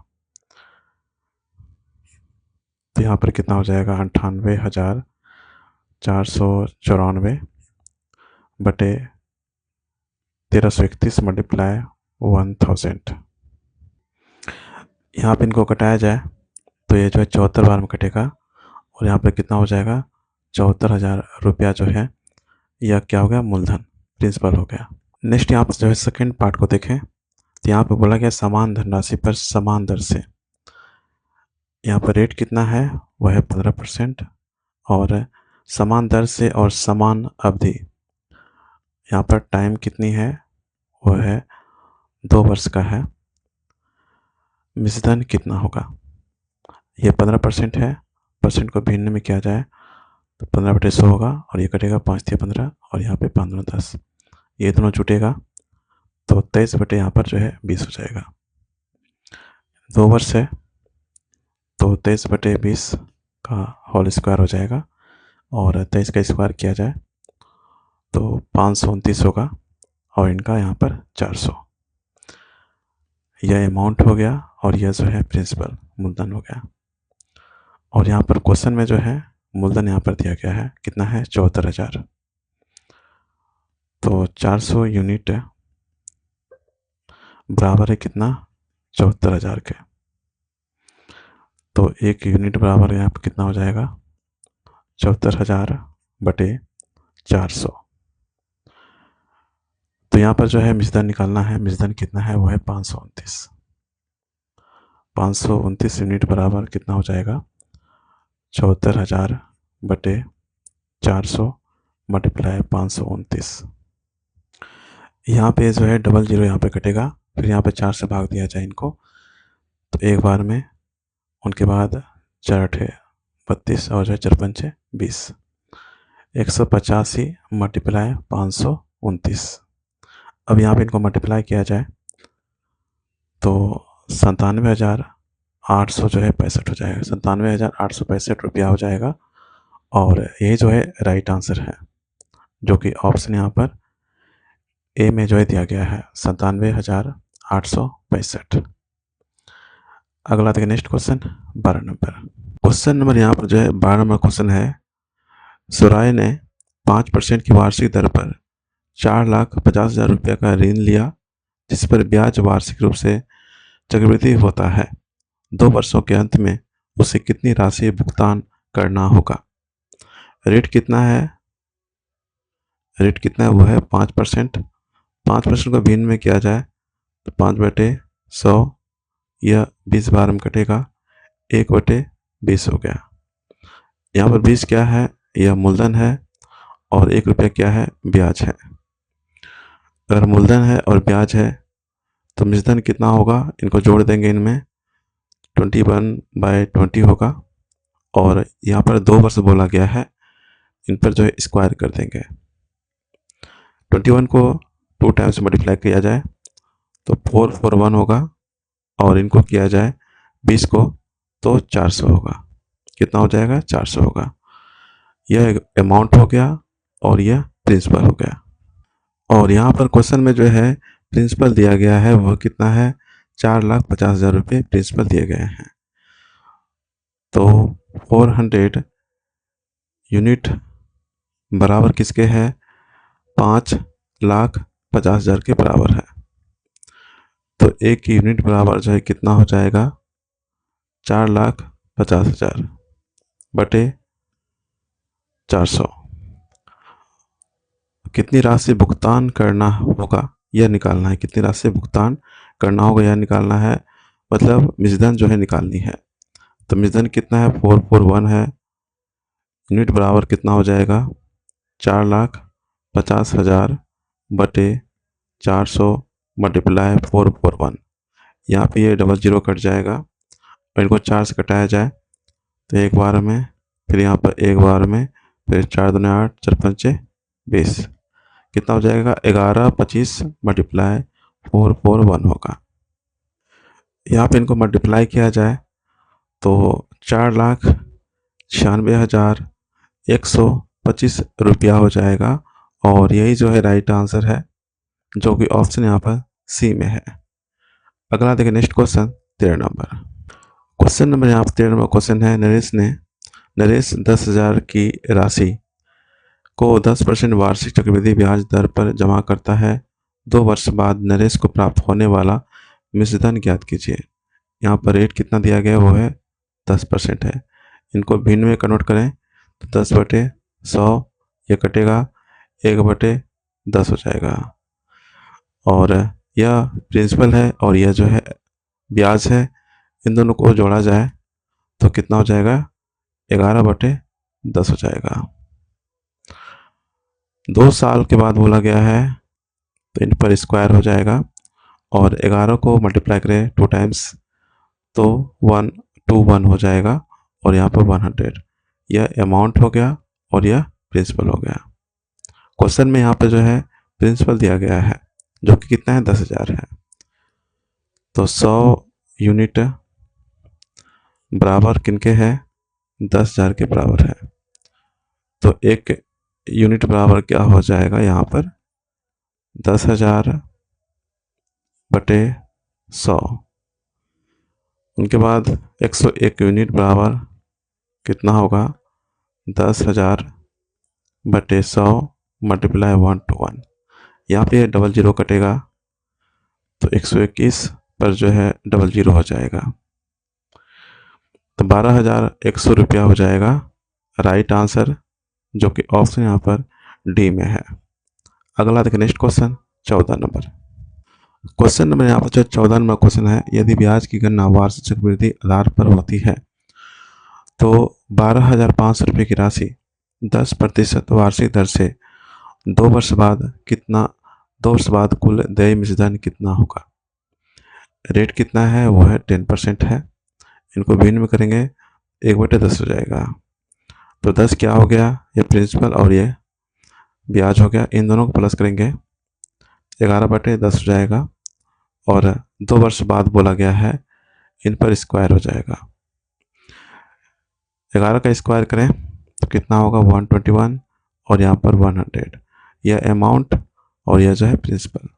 तो यहाँ पर कितना हो जाएगा, 98,494 बटे 1331 मल्टीप्लाई 1000। यहाँ पे इनको कटाया जाए तो ये जो है 74 बार में कटेगा, और यहाँ पे कितना हो जाएगा, 74,000 रुपया जो है यह क्या हो गया, मूलधन, प्रिंसिपल हो गया। नेक्स्ट यहाँ पर जो है सेकेंड पार्ट को देखें, तो यहाँ पे बोला गया समान धनराशि पर समान दर से, यहाँ पर रेट कितना है, वह है 15%, और समान दर से और समान अवधि, यहाँ पर टाइम कितनी है, वह है 2 वर्ष का है। मिश्रधन कितना होगा, ये 15% है, परसेंट को भिन्न में किया जाए तो 15/100 होगा, और ये कटेगा 5×15, और यहाँ पे 5×10, ये दोनों जुटेगा तो 23 बटे यहाँ पर जो है 20 हो जाएगा। 2 वर्ष है तो 23 बटे 20 का होल स्क्वायर हो जाएगा, और 23 का स्क्वायर किया जाए तो 529 होगा, और इनका यहाँ पर 400। यह अमाउंट हो गया, और यह जो है प्रिंसिपल मूलधन हो गया। और यहाँ पर क्वेश्चन में जो है मूलधन यहाँ पर दिया गया है, कितना है, 74,000। तो 400 यूनिट बराबर है कितना, 74,000 के। तो 1 यूनिट बराबर यहाँ पर कितना हो जाएगा, 74,000 बटे 400। तो यहाँ पर जो है मिश्रधन निकालना है, मिश्रधन कितना है, वो है 529। 529 यूनिट बराबर कितना हो जाएगा, 74,000 बटे 400 मल्टीप्लाई 529। यहाँ पे जो है डबल जीरो यहाँ पे कटेगा, फिर यहाँ पे 4 से भाग दिया जाए इनको, तो एक बार में, उनके बाद 4×8 32, और जो है 4×5 20, 185 मल्टीप्लाई 529। अब यहाँ पे इनको मल्टीप्लाई किया जाए तो 97,800 जो है 65 हो जाएगा, 97,865 रुपया हो जाएगा, और यही जो है राइट आंसर है, जो कि ऑप्शन यहाँ पर ए में जो है दिया गया है, 97,865। अगला देखिए next question 12 number. Question number यहाँ पर जो है 12 नंबर क्वेश्चन है, सुराय ने 5% की वार्षिक दर पर 4,50,000 रुपये का ऋण लिया, जिस पर ब्याज वार्षिक रूप से चक्रवृद्धि होता है। 2 वर्षों के अंत में उसे कितनी राशि भुगतान करना होगा। रेट कितना है, वो है 5%। 5% को भिन्न में किया जाए तो 5/100, यह 20 बार में कटेगा, 1/20 हो गया। यहाँ पर 20 क्या है, यह मूलधन है, और 1 रुपया क्या है, ब्याज है। अगर मूलधन है और ब्याज है तो मिश्रधन कितना होगा, इनको जोड़ देंगे, इनमें 21/20 होगा, और यहाँ पर 2 वर्ष बोला गया है, इन पर जो है स्क्वायर कर देंगे। 21 को 2 टाइम्स मल्टीप्लाई किया जाए तो 441 होगा, और इनको किया जाए 20 को तो 400 होगा। कितना हो जाएगा, 400 होगा। यह अमाउंट हो गया, और यह प्रिंसिपल हो गया। और यहाँ पर क्वेश्चन में जो है प्रिंसिपल दिया गया है, वह कितना है, 4,50,000 रुपये प्रिंसिपल दिए गए हैं। तो 400 यूनिट बराबर किसके है, 5,50,000 के बराबर है। तो 1 यूनिट बराबर जो है कितना हो जाएगा, 4,50,000 बटे 400। कितनी राशि भुगतान करना होगा, यह निकालना है, कितनी राशि भुगतान करना होगा यह निकालना है, मतलब मिश्रधन जो है निकालनी है। तो मिश्रधन कितना है, 441 है, यूनिट बराबर कितना हो जाएगा, 4,50,000 बटे 400 मल्टीप्लाई 441। यहाँ पे ये डबल जीरो कट जाएगा, और इनको 4 से कटाया जाए तो एक बार में फिर यहाँ पर एक बार में, फिर 4 दूनी 8, 4 पंचे 20, कितना हो जाएगा 11 25 मल्टीप्लाई 441 होगा। यहाँ पे इनको मल्टीप्लाई किया जाए तो 4,96,125 रुपया हो जाएगा। और यही जो है राइट आंसर है, जो कि ऑप्शन यहाँ पर सी में है। अगला देखिए next question 13 number. Question number यहाँ पर 13 नंबर क्वेश्चन है, नरेश 10,000 की राशि को 10% वार्षिक चक्रवृद्धि ब्याज दर पर जमा करता है। 2 वर्ष बाद नरेश को प्राप्त होने वाला मिश्रधन ज्ञात कीजिए। यहाँ पर रेट कितना दिया गया वो है 10% है। इनको भिन्न में कन्वर्ट करें तो 10/100 ये कटेगा, 1/10 हो जाएगा। और यह प्रिंसिपल है और यह जो है ब्याज है, इन दोनों को जोड़ा जाए तो कितना हो जाएगा 11/10 हो जाएगा। 2 साल के बाद बोला गया है तो इन पर स्क्वायर हो जाएगा, और 11 को मल्टीप्लाई करें 2 टाइम्स तो 121 हो जाएगा, और यहाँ पर 100। यह अमाउंट हो गया और यह प्रिंसिपल हो गया। क्वेश्चन में यहाँ पे जो है प्रिंसिपल दिया गया है जो कि कितना है 10,000 है, तो 100 यूनिट बराबर किनके है 10,000 के बराबर है। तो 1 यूनिट बराबर क्या हो जाएगा यहाँ पर 10,000/100। उनके बाद 101 यूनिट बराबर कितना होगा 10,000/100 मल्टीप्लाई 121। यहाँ पे 00 कटेगा तो 121 पर जो है 00 हो जाएगा, तो 12,100 रुपया हो जाएगा राइट आंसर, जो कि ऑप्शन यहाँ पर डी में है। अगला देखिए next question 14 number. Question number यहाँ पर जो 14 नंबर क्वेश्चन है, यदि ब्याज की गणना वार्षिक चक्रवृद्धि आधार पर होती है तो 12,500 रुपये की राशि 10% वार्षिक दर से 2 वर्ष बाद कुल देय मिश्रधन कितना होगा। रेट कितना है वो है 10% है। इनको भिन्न में करेंगे 1/10 हो जाएगा, तो 10 क्या हो गया ये प्रिंसिपल और ये ब्याज हो गया। इन दोनों को प्लस करेंगे 11/10 हो जाएगा, और 2 वर्ष बाद बोला गया है, इन पर स्क्वायर हो जाएगा। 11 का स्क्वायर करें तो कितना होगा 121, और यहाँ पर 100। यह अमाउंट और यह जो है प्रिंसिपल।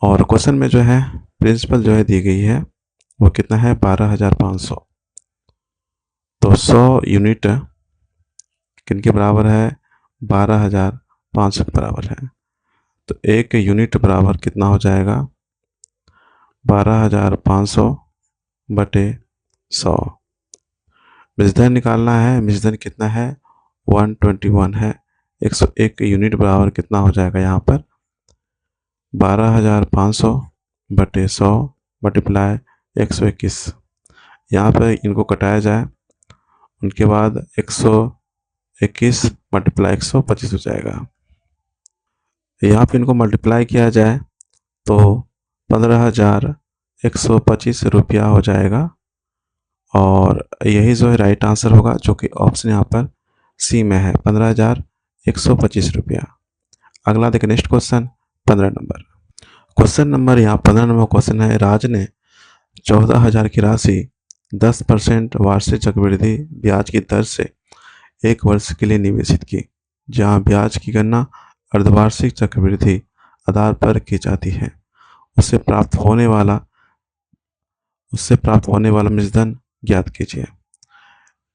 और क्वेश्चन में जो है प्रिंसिपल जो है दी गई है वो कितना है 12,500। तो 100 यूनिट किनके बराबर है 12,500 के बराबर है, तो 1 यूनिट बराबर कितना हो जाएगा 12,500/100। मिश्रधन निकालना है, मिश्रधन कितना है 121 है। 101 यूनिट बराबर कितना हो जाएगा यहाँ पर 12,500/100 मल्टीप्लाई 121। यहाँ पर इनको कटाया जाए, उनके बाद 121 मल्टीप्लाई 125 हो जाएगा। यहाँ पे इनको मल्टीप्लाई किया जाए तो 15,125 रुपया हो जाएगा, और यही जो है राइट आंसर होगा, जो कि ऑप्शन यहाँ पर सी में है 15,125 रुपया। अगला देखिए next question 15 number. Question number यहाँ 15 नंबर क्वेश्चन है, राज ने 14,000 की राशि 10% वार्षिक चक्रवृद्धि ब्याज की दर से 1 वर्ष के लिए निवेशित की, जहाँ ब्याज की गणना अर्धवार्षिक चक्रवृद्धि आधार पर की जाती है। उससे प्राप्त होने वाला मिश्रधन ज्ञात कीजिए।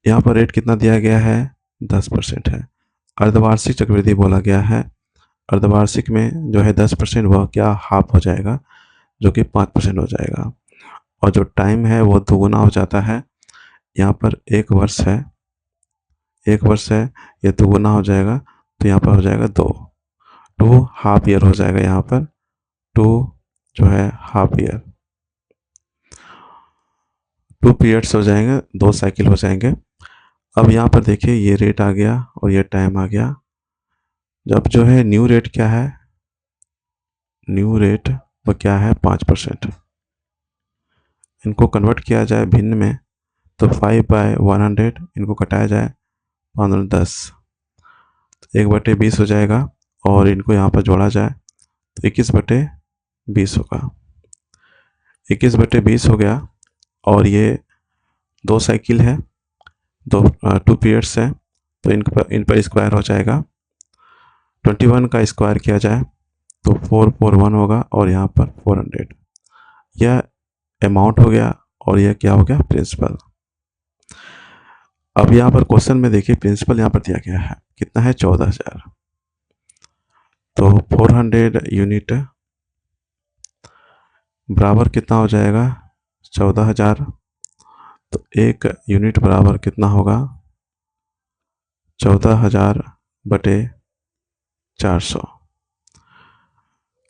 यहाँ पर रेट कितना दिया गया है 10% है। अर्धवार्षिक चक्रवृद्धि बोला गया है, अर्धवार्षिक में जो है 10% वह क्या हाफ हो जाएगा, जो कि 5% हो जाएगा, और जो टाइम है वो दोगुना हो जाता है। यहाँ पर 1 वर्ष है, ये दोगुना हो जाएगा, तो यहाँ पर हो जाएगा 2 हाफ ईयर हो जाएगा। यहाँ पर 2 जो है हाफ ईयर, 2 पीरियड्स हो जाएंगे, 2 साइकिल हो जाएंगे। अब यहाँ पर देखिए ये रेट आ गया और ये टाइम आ गया। जब जो है न्यू रेट क्या है, न्यू रेट वो क्या है 5%। इनको कन्वर्ट किया जाए भिन्न में तो 5/100 इनको कटाया जाए 1510, 1/20 हो जाएगा। और इनको यहाँ पर जोड़ा जाए तो 21/20 होगा। 21/20 हो गया। और ये 2 साइकिल है, 2 पीरियड्स हैं, तो इन पर स्क्वायर हो जाएगा। 21 का स्क्वायर किया जाए तो 441 होगा और यहाँ पर 400। यह अमाउंट हो गया और यह क्या हो गया, प्रिंसिपल। अब यहाँ पर क्वेश्चन में देखिए प्रिंसिपल यहाँ पर दिया गया है, कितना है, 14,000। तो 400 यूनिट बराबर कितना हो जाएगा, 14,000। तो 1 यूनिट बराबर कितना होगा, 14,000/400।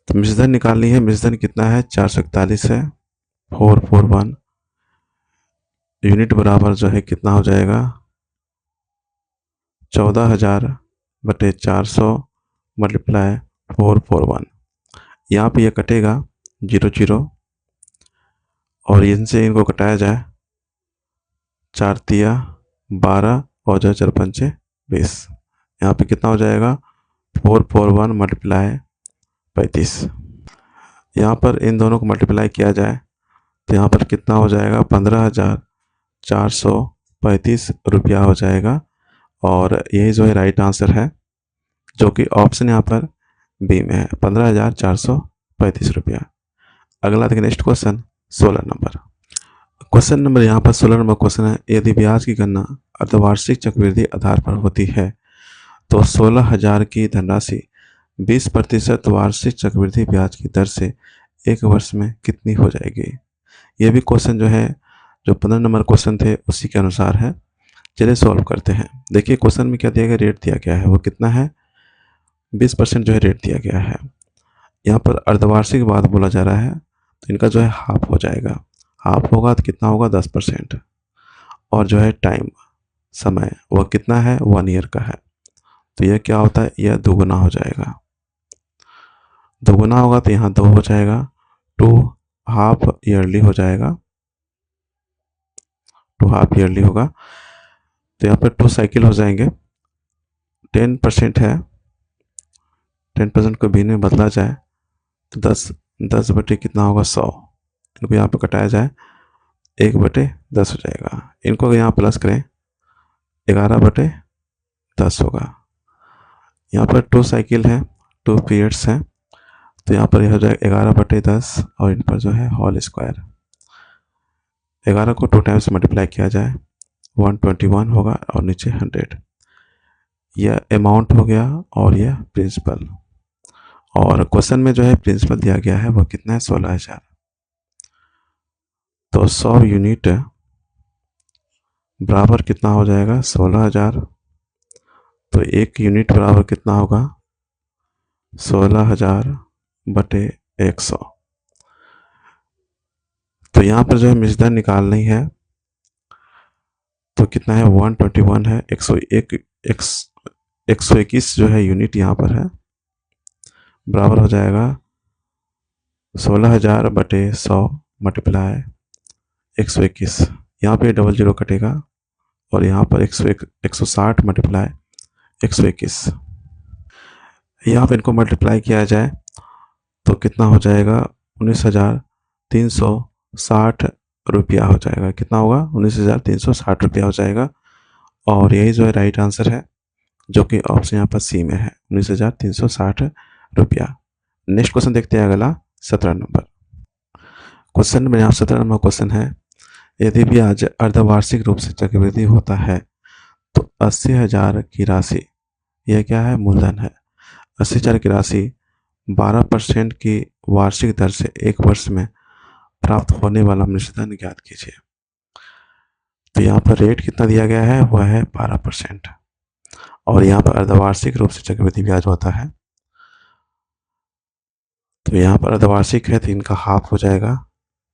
तो मिश्रधन निकालनी है। मिश्रधन कितना है, 441 है। 441 यूनिट बराबर जो है कितना हो जाएगा, 14,000/400 मल्टीप्लाई 441। यहाँ पे ये कटेगा 0 0 और इनसे इनको कटाया जाए, 4 तिया 12 और 4 पंचे 20। यहाँ पे कितना हो जाएगा, 441 मल्टीप्लाई 35। यहाँ पर इन दोनों को मल्टीप्लाई किया जाए तो यहाँ पर कितना हो जाएगा, 15,435 रुपया हो जाएगा। और यही जो है राइट आंसर है, जो कि ऑप्शन यहाँ पर बी में है, 15,435 रुपया। अगला देखिए next question 16 number. Question number यहाँ पर 16 नंबर क्वेश्चन है, यदि ब्याज की गणना अर्धवार्षिक चक्रवृद्धि आधार पर होती है तो 16,000 की धनराशि 20% वार्षिक चक्रवृद्धि ब्याज की दर से 1 वर्ष में कितनी हो जाएगी। यह भी क्वेश्चन जो है, जो 15 नंबर क्वेश्चन थे उसी के अनुसार है। चलिए सॉल्व करते हैं। देखिए क्वेश्चन में क्या दिया गया, रेट दिया गया है, वो कितना है, 20% जो है रेट दिया गया है। यहाँ पर अर्धवार्षिक बाद बोला जा रहा है तो इनका जो है हाफ हो जाएगा। हाफ होगा तो कितना होगा, 10%। और जो है टाइम, समय, वह कितना है, 1 ईयर का है। तो यह क्या होता है, यह दोगुना हो जाएगा। दोगुना होगा तो यहाँ 2 हो जाएगा, 2 हाफ ईयरली हो जाएगा, 2 हाफ ईयरली होगा। तो यहाँ पर 2 साइकिल हो जाएंगे। 10% है, 10% को 20 में बदला जाए तो 10 बटे कितना होगा, 100। इनको यहाँ पर कटाया जाए 1/10 हो जाएगा। इनको यहाँ प्लस करें 11/10 होगा। यहाँ पर 2 साइकिल है, 2 पीरियड्स हैं, तो यहाँ पर यह हो जाएगा 11/10 और इन पर जो है होल स्क्वायर। 11 को 2 टाइम्स मल्टीप्लाई किया जाए 121 होगा और नीचे 100। यह अमाउंट हो गया और यह प्रिंसिपल। और क्वेश्चन में जो है प्रिंसिपल दिया गया है वह कितना है, 16,000। तो 100 यूनिट बराबर कितना हो जाएगा, 16,000। तो 1 यूनिट बराबर कितना होगा, 16,000/100। तो यहाँ पर जो है मिश्रधन निकालनी है तो कितना है, 121 है, 121 जो है यूनिट यहाँ पर है, बराबर हो जाएगा 16,000/100 मल्टीप्लाई 121। यहाँ पे 00 कटेगा और यहाँ पर 160 मल्टीप्लाई 121। यहाँ पे इनको मल्टीप्लाई किया जाए तो कितना हो जाएगा, 19,360 रुपया हो जाएगा। कितना होगा, 19,360 रुपया हो जाएगा। और यही जो है राइट आंसर है, जो कि ऑप्शन यहाँ पर सी में है, 19,360 रुपया। नेक्स्ट क्वेश्चन देखते हैं, अगला 17 नंबर क्वेश्चन में। यहाँ 17 नंबर क्वेश्चन है, यदि ब्याज अर्धवार्षिक रूप से चक्रवृद्धि होता है तो 80,000 की राशि, यह क्या है, मूलधन है, 80,000 की राशि 12% की वार्षिक दर से 1 वर्ष में प्राप्त होने वाला मिश्रधन ज्ञात कीजिए। तो यहाँ पर रेट कितना दिया गया है, वह है 12%। और यहाँ पर अर्धवार्षिक रूप से चक्रवृद्धि ब्याज होता है। तो यहाँ पर अर्धवार्षिक है तो इनका हाफ हो जाएगा,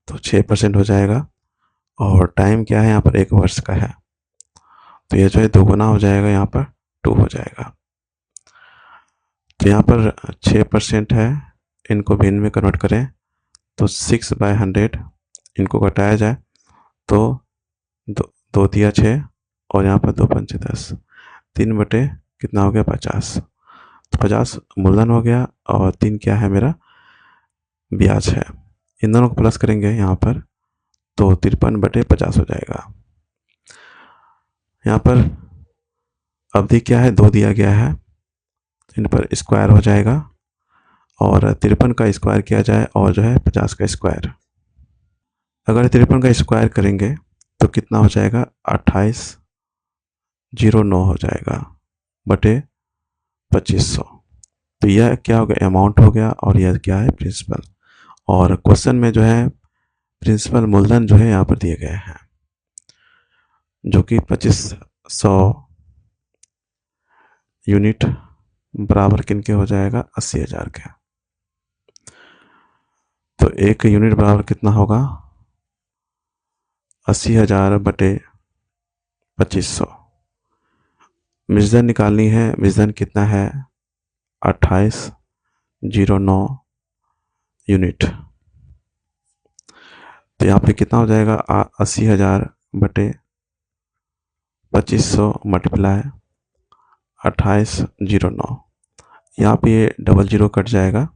तो 6% हो जाएगा। और टाइम क्या है, यहाँ पर 1 वर्ष का है, तो यह जो है दोगुना हो जाएगा, यहाँ पर 2 हो जाएगा। तो यहाँ पर 6% है, इनको भिन्न में कन्वर्ट करें तो 6/100, इनको घटाया जाए तो 2 दिया 6 और यहाँ पर 2 पंचे 10, 3 बटे कितना हो गया 50। तो 50 मूलधन हो गया और 3 क्या है मेरा ब्याज है। इन दोनों को प्लस करेंगे यहाँ पर तो 53 बटे 50 हो जाएगा। यहाँ पर अवधि क्या है 2 दिया गया है, इन पर स्क्वायर हो जाएगा और 53 का स्क्वायर किया जाए और जो है 50 का स्क्वायर। अगर 53 का स्क्वायर करेंगे तो कितना हो जाएगा 2809 हो जाएगा बटे 2500। तो यह क्या हो गया अमाउंट हो गया और यह क्या है प्रिंसिपल। और क्वेश्चन में जो है प्रिंसिपल मूलधन जो है यहाँ पर दिए गए हैं जो कि 2500 यूनिट बराबर किनके हो जाएगा 80,000 के। तो 1 यूनिट बराबर कितना होगा 80,000 बटे 2500। मिश्रण निकालनी है, मिश्रण कितना है 2809 यूनिट। तो यहाँ पे कितना हो जाएगा 80,000 बटे 2500 मल्टीप्लाई 2809। यहाँ पे ये 00 कट जाएगा।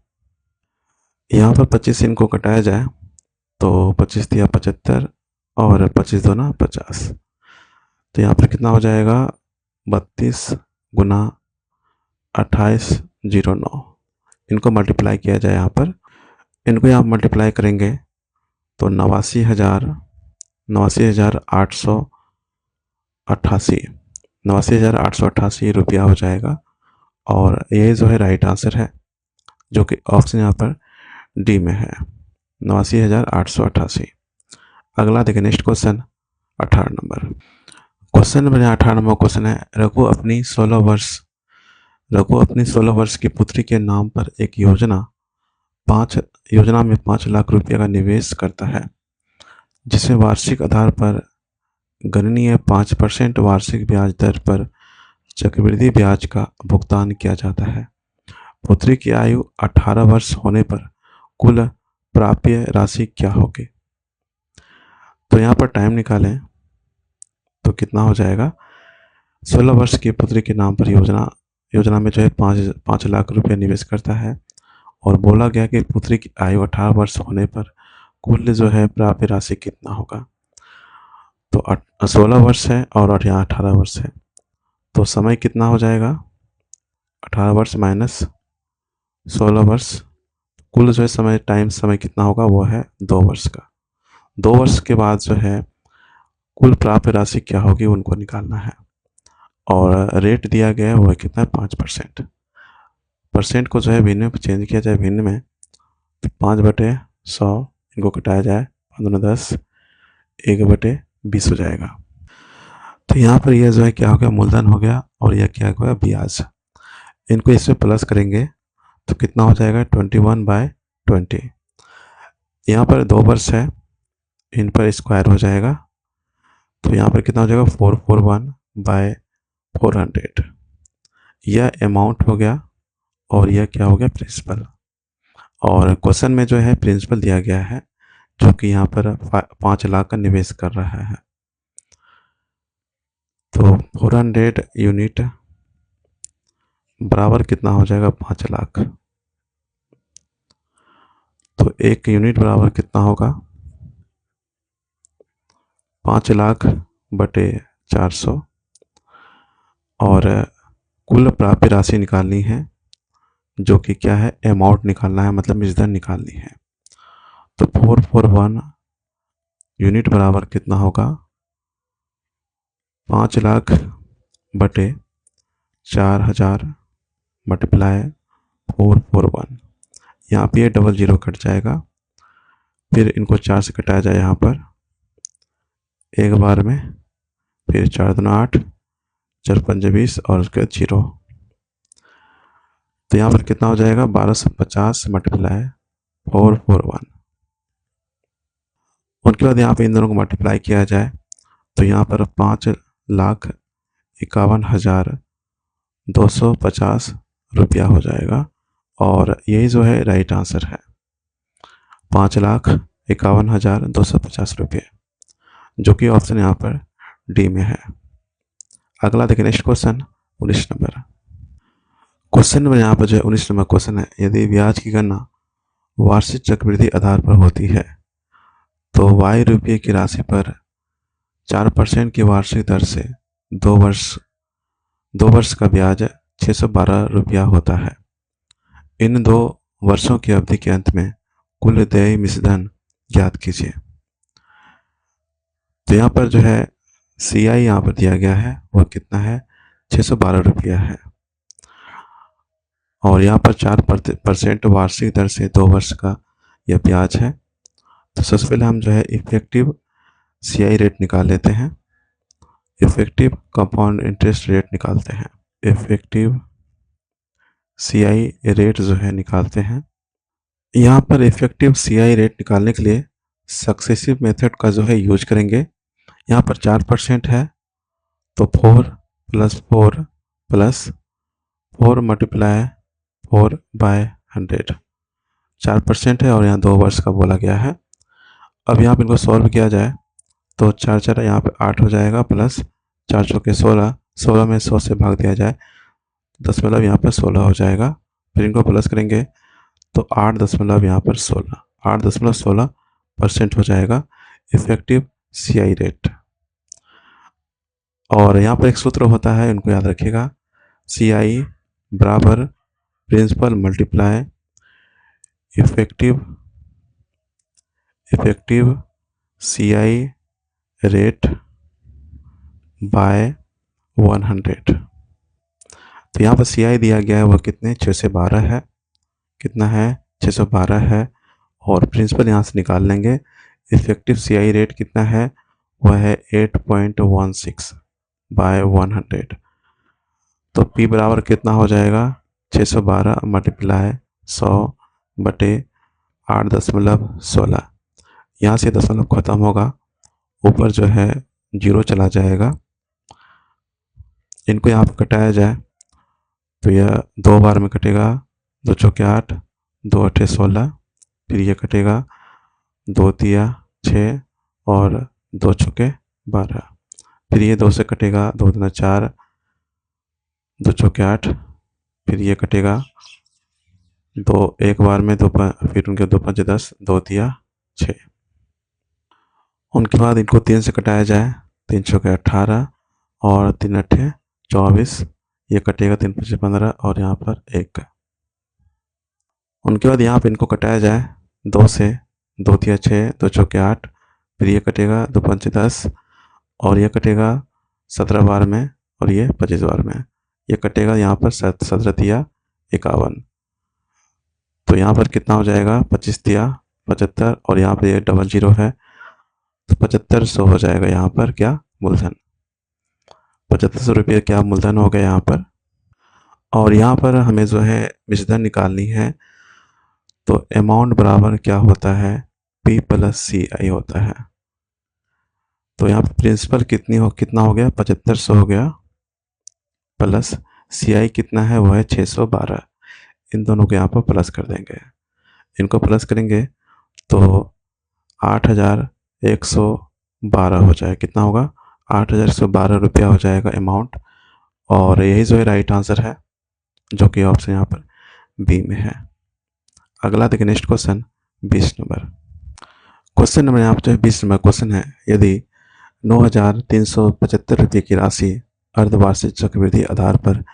यहाँ पर 25 इनको कटाया जाए तो 25 दिया 75 और 25 दूना 50। तो यहाँ पर कितना हो जाएगा 32 गुना 2809। इनको मल्टीप्लाई किया जाए यहाँ पर, इनको यहाँ मल्टीप्लाई करेंगे तो 89,888 रुपया हो जाएगा। और ये जो है राइट आंसर है जो कि ऑप्शन यहाँ पर डी में है 89,888। अगला देखिए next question 18 number. Question number 18 number question है रघु अपनी 16 वर्ष की पुत्री के नाम पर एक योजना में 5 लाख रुपये का निवेश करता है जिसमें वार्षिक आधार पर गणनीय 5% वार्षिक ब्याज दर पर चक्रवृद्धि ब्याज का भुगतान किया जाता है। पुत्री की आयु 18 वर्ष होने पर कुल प्राप्य राशि क्या होगी। तो यहाँ पर टाइम निकालें तो कितना हो जाएगा 16 वर्ष की पुत्री के नाम पर योजना में जो है 5 लाख रुपये निवेश करता है और बोला गया कि पुत्री की आयु 18 वर्ष होने पर कुल जो है प्राप्य राशि कितना होगा। तो 16 वर्ष है और यहाँ 18 वर्ष है तो समय कितना हो जाएगा 18 वर्ष माइनस 16 वर्ष, कुल जो है समय कितना होगा वो है 2 वर्ष का। 2 वर्ष के बाद जो है कुल प्राप्य राशि क्या होगी उनको निकालना है और रेट दिया गया है वो है कितना 5%। परसेंट को जो है भिन्न में चेंज किया जाए भिन्न में तो 5/100 इनको कटाया जाए 15×10 1/20 हो जाएगा। तो यहाँ पर यह जो है क्या हो गया मूलधन हो गया और यह क्या हो गया ब्याज। इनको इसमें प्लस करेंगे तो कितना हो जाएगा 21/20। यहाँ पर 2 वर्ष है इन पर स्क्वायर हो जाएगा तो यहाँ पर कितना हो जाएगा 441/400। यह अमाउंट हो गया और यह क्या हो गया प्रिंसिपल। और क्वेश्चन में जो है प्रिंसिपल दिया गया है जो कि यहाँ पर 5 लाख का निवेश कर रहा है। तो 400 यूनिट बराबर कितना हो जाएगा 5 लाख। तो 1 यूनिट बराबर कितना होगा 5 लाख बटे 400 और कुल प्राप्य राशि निकालनी है जो कि क्या है अमाउंट निकालना है मतलब मिश्रण निकालनी है। तो 441 यूनिट बराबर कितना होगा 5 लाख बटे 4000 मल्टीप्लाई 441। यहाँ पे 00 कट जाएगा, फिर इनको 4 से कटाया जाए यहाँ पर एक बार में, फिर 4 दूना 8 4 पंजे 20 और उसके बाद 0। तो यहाँ पर कितना हो जाएगा 1250 मल्टीप्लाई 441। उनके बाद यहाँ पे इन दोनों को मल्टीप्लाई किया जाए तो यहाँ पर 5,51,250 रुपया हो जाएगा और यही जो है राइट आंसर है 5,51,250 रुपये जो कि ऑप्शन यहाँ पर डी में है। अगला देखिए next question 19 number. Question number यहाँ पर जो है 19 नंबर क्वेश्चन है, यदि ब्याज की गणना वार्षिक चक्रवृद्धि आधार पर होती है तो y रुपये की राशि पर 4% की वार्षिक दर से 2 वर्ष का ब्याज 612 रुपया होता है। इन 2 वर्षों की अवधि के अंत में कुल देय मिश्रधन ज्ञात कीजिए। तो यहाँ पर जो है सी आई यहाँ पर दिया गया है वह कितना है, 612 रुपया है। और यहाँ पर 4% वार्षिक दर से 2 वर्ष का यह ब्याज है। तो सबसे पहले हम जो है इफेक्टिव सी आई रेट निकाल लेते हैं। इफेक्टिव कंपाउंड इंटरेस्ट रेट निकालते हैं। इफेक्टिव सी आई रेट जो है निकालते हैं। यहाँ पर इफेक्टिव सी आई रेट निकालने के लिए सक्सेसिव मेथड का जो है यूज करेंगे। यहाँ पर 4% है तो 4 + 4 + 4 × 4/100 4% है और यहाँ 2 वर्ष का बोला गया है। अब यहाँ पर इनको सॉल्व किया जाए तो 4 4 यहाँ पे 8 हो जाएगा प्लस 4 चौके 16, 16 में 100 से भाग दिया जाए 10 यहाँ पर 16 हो जाएगा। फिर इनको प्लस करेंगे तो 8 यहाँ पर 16, 8.16% हो जाएगा इफेक्टिव सी आई रेट। और यहाँ पर एक सूत्र होता है, इनको याद रखिएगा, सी आई बराबर principal multiply effective C I rate by 100। तो यहाँ पर सी आई दिया गया है वह कितने 6 से 12 है, कितना है 612 है। और प्रिंसिपल यहाँ से निकाल लेंगे। इफेक्टिव सी आई रेट कितना है, वह है 8.16/100। तो P बराबर कितना हो जाएगा, 612 मल्टीप्लाई 100/8.16। यहाँ से दशमलव खत्म होगा, ऊपर जो है 0 चला जाएगा। इनको यहाँ पर कटाया जाए तो यह 2 बार में कटेगा, 2 चौके 8, 2 अठे 16, फिर ये कटेगा 2 तिया 6 और 2 चौके 12, फिर ये 2 से कटेगा, 2 दूना 4, 2 चौके 8, फिर ये कटेगा 2 एक बार में, 2 फिर उनके 2 5 10, 2 तिया 6। उनके बाद इनको 3 से कटाया जाए, 3 चौके 18 और 3 अठे 24, ये कटेगा 3 5 15 और यहाँ पर 1। उनके बाद यहाँ पे इनको कटाया जाए 2 से, 2 तिया 6, 2 चौके 8, फिर ये कटेगा 2 5 10 और ये कटेगा 17 बार में और ये 25 बार में, ये कटेगा यहाँ पर 17 तिया 51। तो यहाँ पर कितना हो जाएगा, 25 तिया 75 और यहाँ पर ये डबल 0 है तो 7500 हो जाएगा यहाँ पर क्या मूलधन, 7500 रुपये क्या मूलधन हो गया यहाँ पर। और यहाँ पर हमें जो है मिश्रधन निकालनी है तो अमाउंट बराबर क्या होता है, P + CI होता है। तो यहाँ पर प्रिंसिपल कितना हो गया, 7500 हो गया, प्लस CI कितना है, वह है 612। इन दोनों को यहाँ पर प्लस कर देंगे। इनको प्लस करेंगे तो 8112 हो जाएगा, कितना होगा 8112 रुपया हो जाएगा अमाउंट। और यही जो है राइट आंसर है, जो कि ऑप्शन यहाँ पर बी में है। अगला देखिए next question 20 number. Question number यहाँ पर जो है 20 नंबर क्वेश्चन है, यदि 9375 रुपये की राशि अर्धवार्षिक चक्रवृद्धि आधार पर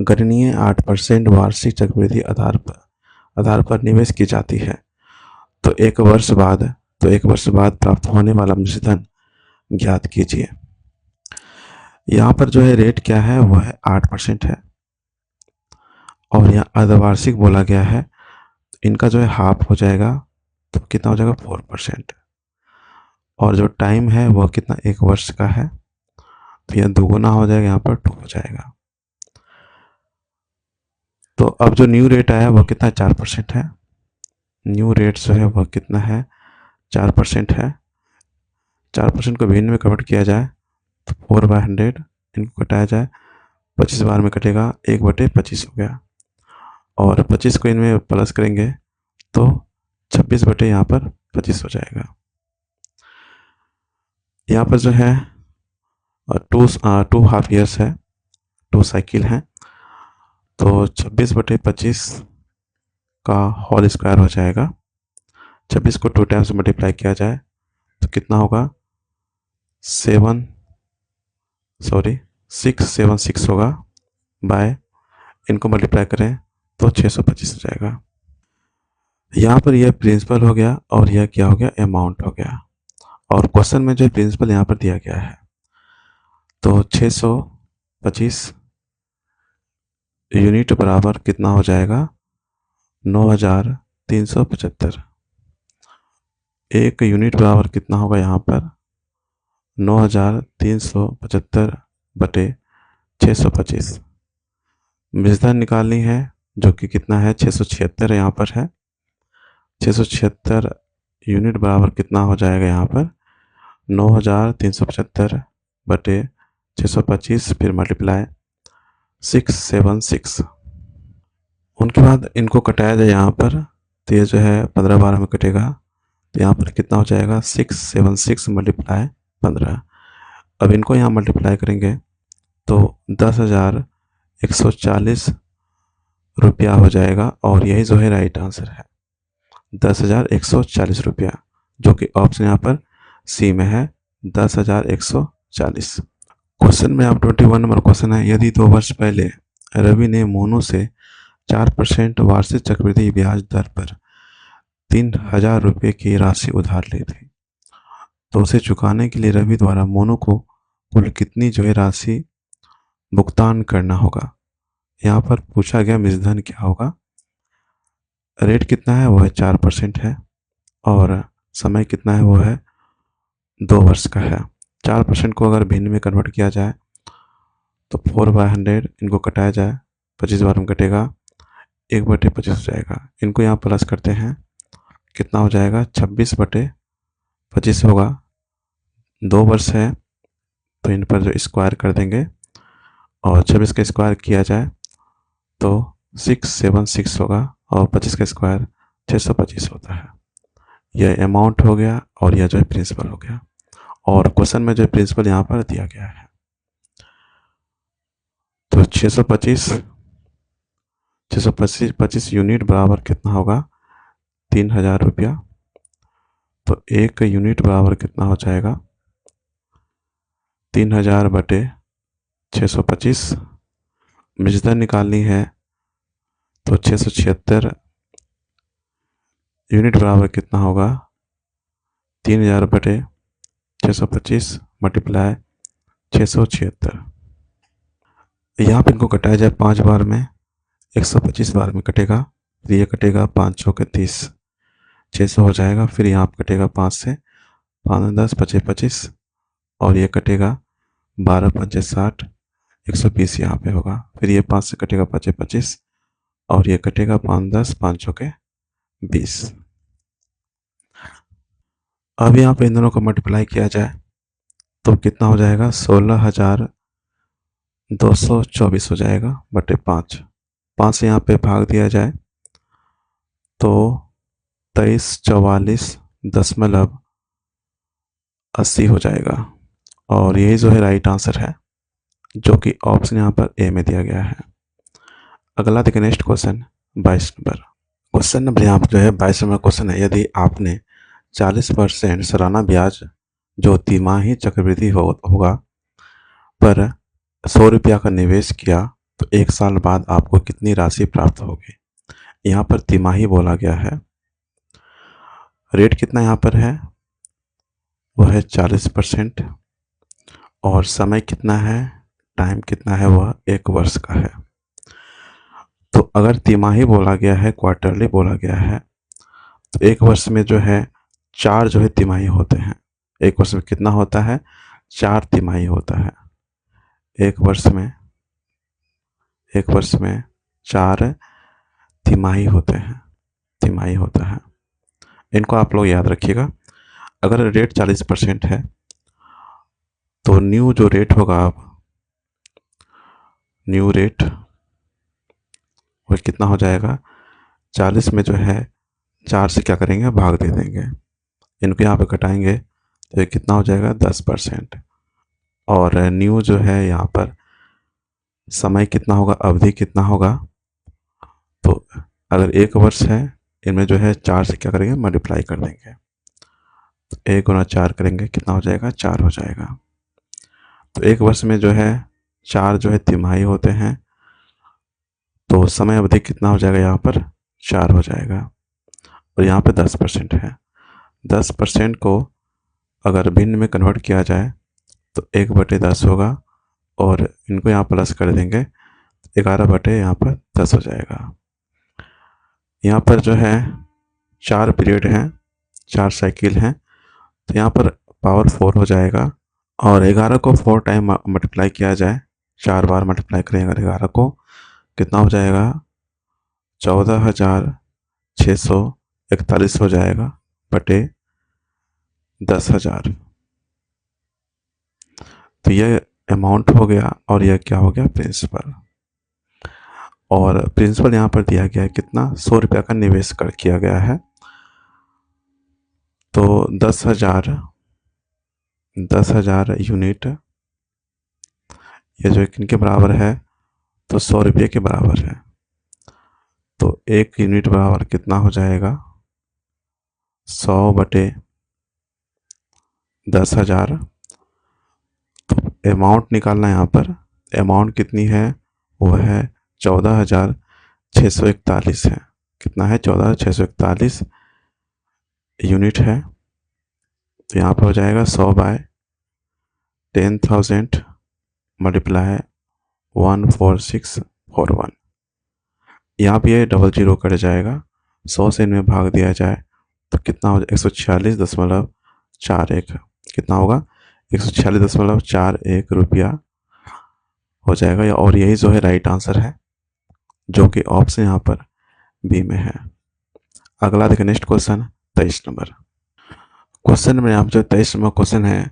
गणनीय 8% वार्षिक चक्रवृद्धि आधार पर निवेश की जाती है तो एक वर्ष बाद प्राप्त होने वाला मिश्रधन ज्ञात कीजिए। यहाँ पर जो है रेट क्या है, वह है 8% है और यहाँ अर्धवार्षिक बोला गया है, इनका जो है हाफ हो जाएगा तो कितना हो जाएगा 4%। और जो टाइम है वह कितना 1 वर्ष का है तो यह दोगुना हो जाएगा, यहाँ पर 2 हो जाएगा। तो अब जो न्यू रेट आया वह कितना 4% है। न्यू रेट जो है वह कितना है 4% है। 4% को भिन्न में कन्वर्ट किया जाए तो 4/100, इनको कटाया जाए 25 बार में कटेगा, 1/25 हो गया। और 25 को इनमें प्लस करेंगे तो 26 यहाँ पर 25 हो जाएगा। यहाँ पर जो है और टू हाफ ईयर्स है, 2 साइकिल हैं। तो 26/25 का होल स्क्वायर हो जाएगा। 26 को 2 टाइम्स मल्टीप्लाई किया जाए तो कितना होगा, 676 होगा, बाय इनको मल्टीप्लाई करें तो 625 हो जाएगा। यहाँ पर यह प्रिंसिपल हो गया और यह क्या हो गया, अमाउंट हो गया। और क्वेश्चन में जो प्रिंसिपल यहाँ पर दिया गया है तो 625 यूनिट बराबर कितना हो जाएगा, 9375। एक यूनिट बराबर कितना होगा यहाँ पर, 9375 बटे 625। मिसदान निकालनी है जो कि कितना है, 676 यहाँ पर है। 676 यूनिट बराबर कितना हो जाएगा यहाँ पर, 9375 बटे 625 फिर मल्टीप्लाई 676। उनके बाद इनको कटाया जाए यहाँ पर, तो ये जो है 15-12 में कटेगा, तो यहाँ पर कितना हो जाएगा, 676 मल्टीप्लाई 15। अब इनको यहाँ मल्टीप्लाई करेंगे तो 10,140 रुपया हो जाएगा और यही जो है राइट आंसर है, 10,140 रुपया, जो कि ऑप्शन यहाँ पर सी में है, 10,140। क्वेश्चन में अब 21 नंबर क्वेश्चन है, यदि 2 वर्ष पहले रवि ने मोनू से 4% वार्षिक चक्रवृद्धि ब्याज दर पर 3,000 रुपये की राशि उधार ली थी, तो उसे चुकाने के लिए रवि द्वारा मोनू को कुल कितनी जो है राशि भुगतान करना होगा। यहाँ पर पूछा गया मूलधन क्या होगा, रेट कितना है, वो है 4% है, और समय कितना है, वो है 2 वर्ष का है। 4% को अगर भिन्न में कन्वर्ट किया जाए तो 4/100, इनको कटाया जाए 25 बार में कटेगा, 1/25 हो जाएगा। इनको यहाँ प्लस करते हैं, कितना हो जाएगा, 26/25 होगा। 2 वर्ष है तो इन पर जो स्क्वायर कर देंगे और 26 का स्क्वायर किया जाए तो 676 होगा और 25 का स्क्वायर 625 होता है। यह अमाउंट हो गया और यह जो है प्रिंसिपल हो गया, और क्वेश्चन में जो प्रिंसिपल यहाँ पर दिया गया है। तो 625 यूनिट बराबर कितना होगा, 3,000 रुपया। तो एक यूनिट बराबर कितना हो जाएगा, 3,000 बटे 625। मिजदार निकालनी है तो 676 यूनिट बराबर कितना होगा, 3,000 बटे 625 मल्टीप्लाई 676। यहाँ पर इनको कटाया जाए 5 बार में, 125 बार में कटेगा, फिर ये कटेगा 5 चौके 30, 600 हो जाएगा। फिर यहाँ पर कटेगा 5 से, 5 10 25 25, और ये कटेगा 12 5 60, 120 यहाँ पे होगा। फिर ये 5 से कटेगा 5 25, और ये कटेगा 5 10 5 चौके 20। अब यहाँ पे इन दोनों को मल्टीप्लाई किया जाए तो कितना हो जाएगा, 16,224 हो जाएगा बटे 5। 5 से यहाँ पे भाग दिया जाए तो 2344.80 हो जाएगा, और यही जो है राइट आंसर है, जो कि ऑप्शन यहाँ पर ए में दिया गया है। अगला देखिए next question 22 number. Question number यहाँ पर जो है 22 नंबर क्वेश्चन है, यदि आपने 40% सालाना ब्याज जो तिमाही चक्रवृद्धि होगा पर 100 रुपया का निवेश किया तो 1 साल बाद आपको कितनी राशि प्राप्त होगी। यहाँ पर तिमाही बोला गया है। रेट कितना यहाँ पर है, वो है 40%, और समय कितना है, टाइम कितना है, वह 1 वर्ष का है। तो अगर तिमाही बोला गया है, क्वार्टरली बोला गया है, तो 1 वर्ष में जो है 4 जो है तिमाही होते हैं। 1 वर्ष में कितना होता है, 4 तिमाही होता है। 1 वर्ष में 4 तिमाही होते हैं, तिमाही होता है। इनको आप लोग याद रखिएगा। अगर रेट 40% है तो न्यू जो रेट होगा, आप न्यू रेट वो कितना हो जाएगा, 40 में जो है 4 से क्या करेंगे, भाग दे देंगे। इनको यहाँ पे घटाएंगे तो ये कितना हो जाएगा, 10%। और न्यू जो है यहाँ पर समय कितना होगा, अवधि कितना होगा। तो अगर 1 वर्ष है, इनमें जो है 4 से क्या करेंगे, मल्टीप्लाई कर देंगे। तो 1 गुना 4 करेंगे, कितना हो जाएगा, 4 हो जाएगा। तो 1 वर्ष में जो है 4 जो है तिमाही होते हैं, तो समय अवधि कितना हो जाएगा, यहाँ पर 4 हो जाएगा। और यहाँ पे 10% है। 10% को अगर भिन्न में कन्वर्ट किया जाए तो 1/10 होगा, और इनको यहाँ प्लस कर देंगे, 11 यहाँ पर 10 हो जाएगा। यहाँ पर जो है 4 पीरियड हैं, 4 साइकिल हैं, तो यहाँ पर पावर 4 हो जाएगा। और 11 को 4 टाइम मल्टीप्लाई किया जाए, 4 बार मल्टीप्लाई करेंगे 11 को, कितना हो जाएगा, 14,641 हो जाएगा बटे 10,000। तो यह अमाउंट हो गया, और यह क्या हो गया, प्रिंसिपल। और प्रिंसिपल यहाँ पर दिया गया है कितना, 100 रुपया का निवेश कर किया गया है। तो 10,000 यूनिट, ये जो किनके बराबर है, तो 100 रुपये के बराबर है। तो 1 यूनिट बराबर कितना हो जाएगा, 100/10,000। तो अमाउंट निकालना है यहाँ पर, अमाउंट कितनी है, वो है 14,641 है। कितना है, 14,641 यूनिट है। तो यहाँ पर हो जाएगा 100/10,000 मल्टीप्लाई 14641। यहाँ भी ये 00 कट जाएगा, 100 से इनमें भाग दिया जाए तो कितना हो जाए, 146.41। कितना होगा, 146.41 रुपया हो जाएगा। और यही जो है राइट आंसर है, जो कि ऑप्शन यहाँ पर बी में है। अगला देखिए, नेक्स्ट क्वेश्चन 23 नंबर। क्वेश्चन में यहाँ पर जो 23 नंबर क्वेश्चन है,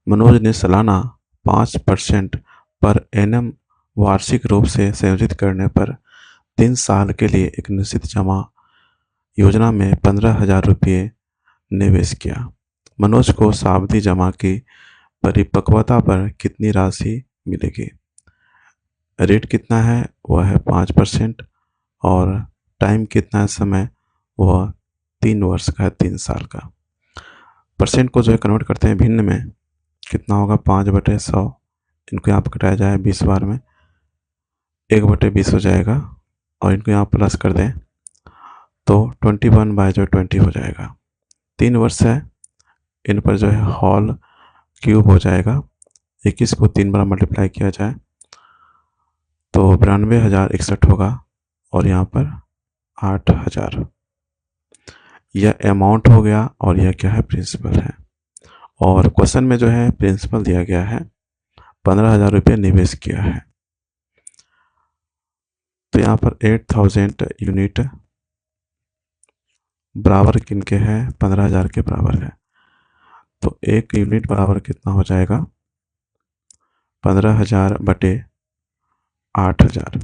मनोज ने सालाना 5% पर एनम वार्षिक रूप से संयोजित करने पर 3 साल के लिए एक निश्चित जमा योजना में 15,000 रुपये निवेश किया। मनोज को सावधि जमा की परिपक्वता पर कितनी राशि मिलेगी। रेट कितना है, वह है 5%, और टाइम कितना है, समय वह 3 वर्ष का है, 3 साल का। परसेंट को जो है कन्वर्ट करते हैं भिन्न में, कितना होगा, 5/100। इनको यहाँ पर कटाया जाए 20 बार में, 1/20 हो जाएगा। और इनको यहाँ प्लस कर दें तो 21/20 हो जाएगा। 3 वर्ष है, इन पर जो है हॉल क्यूब हो जाएगा। 21 को 3 बार मल्टीप्लाई किया जाए तो 92,061 होगा, और यहाँ पर 8,000। यह अमाउंट हो गया, और यह क्या है, प्रिंसिपल है। और क्वेश्चन में जो है प्रिंसिपल दिया गया है, 15,000 रुपये निवेश किया है। तो यहाँ पर 8,000 यूनिट बराबर किनके है, 15,000 के बराबर है। तो 1 यूनिट बराबर कितना हो जाएगा, 15,000/8,000।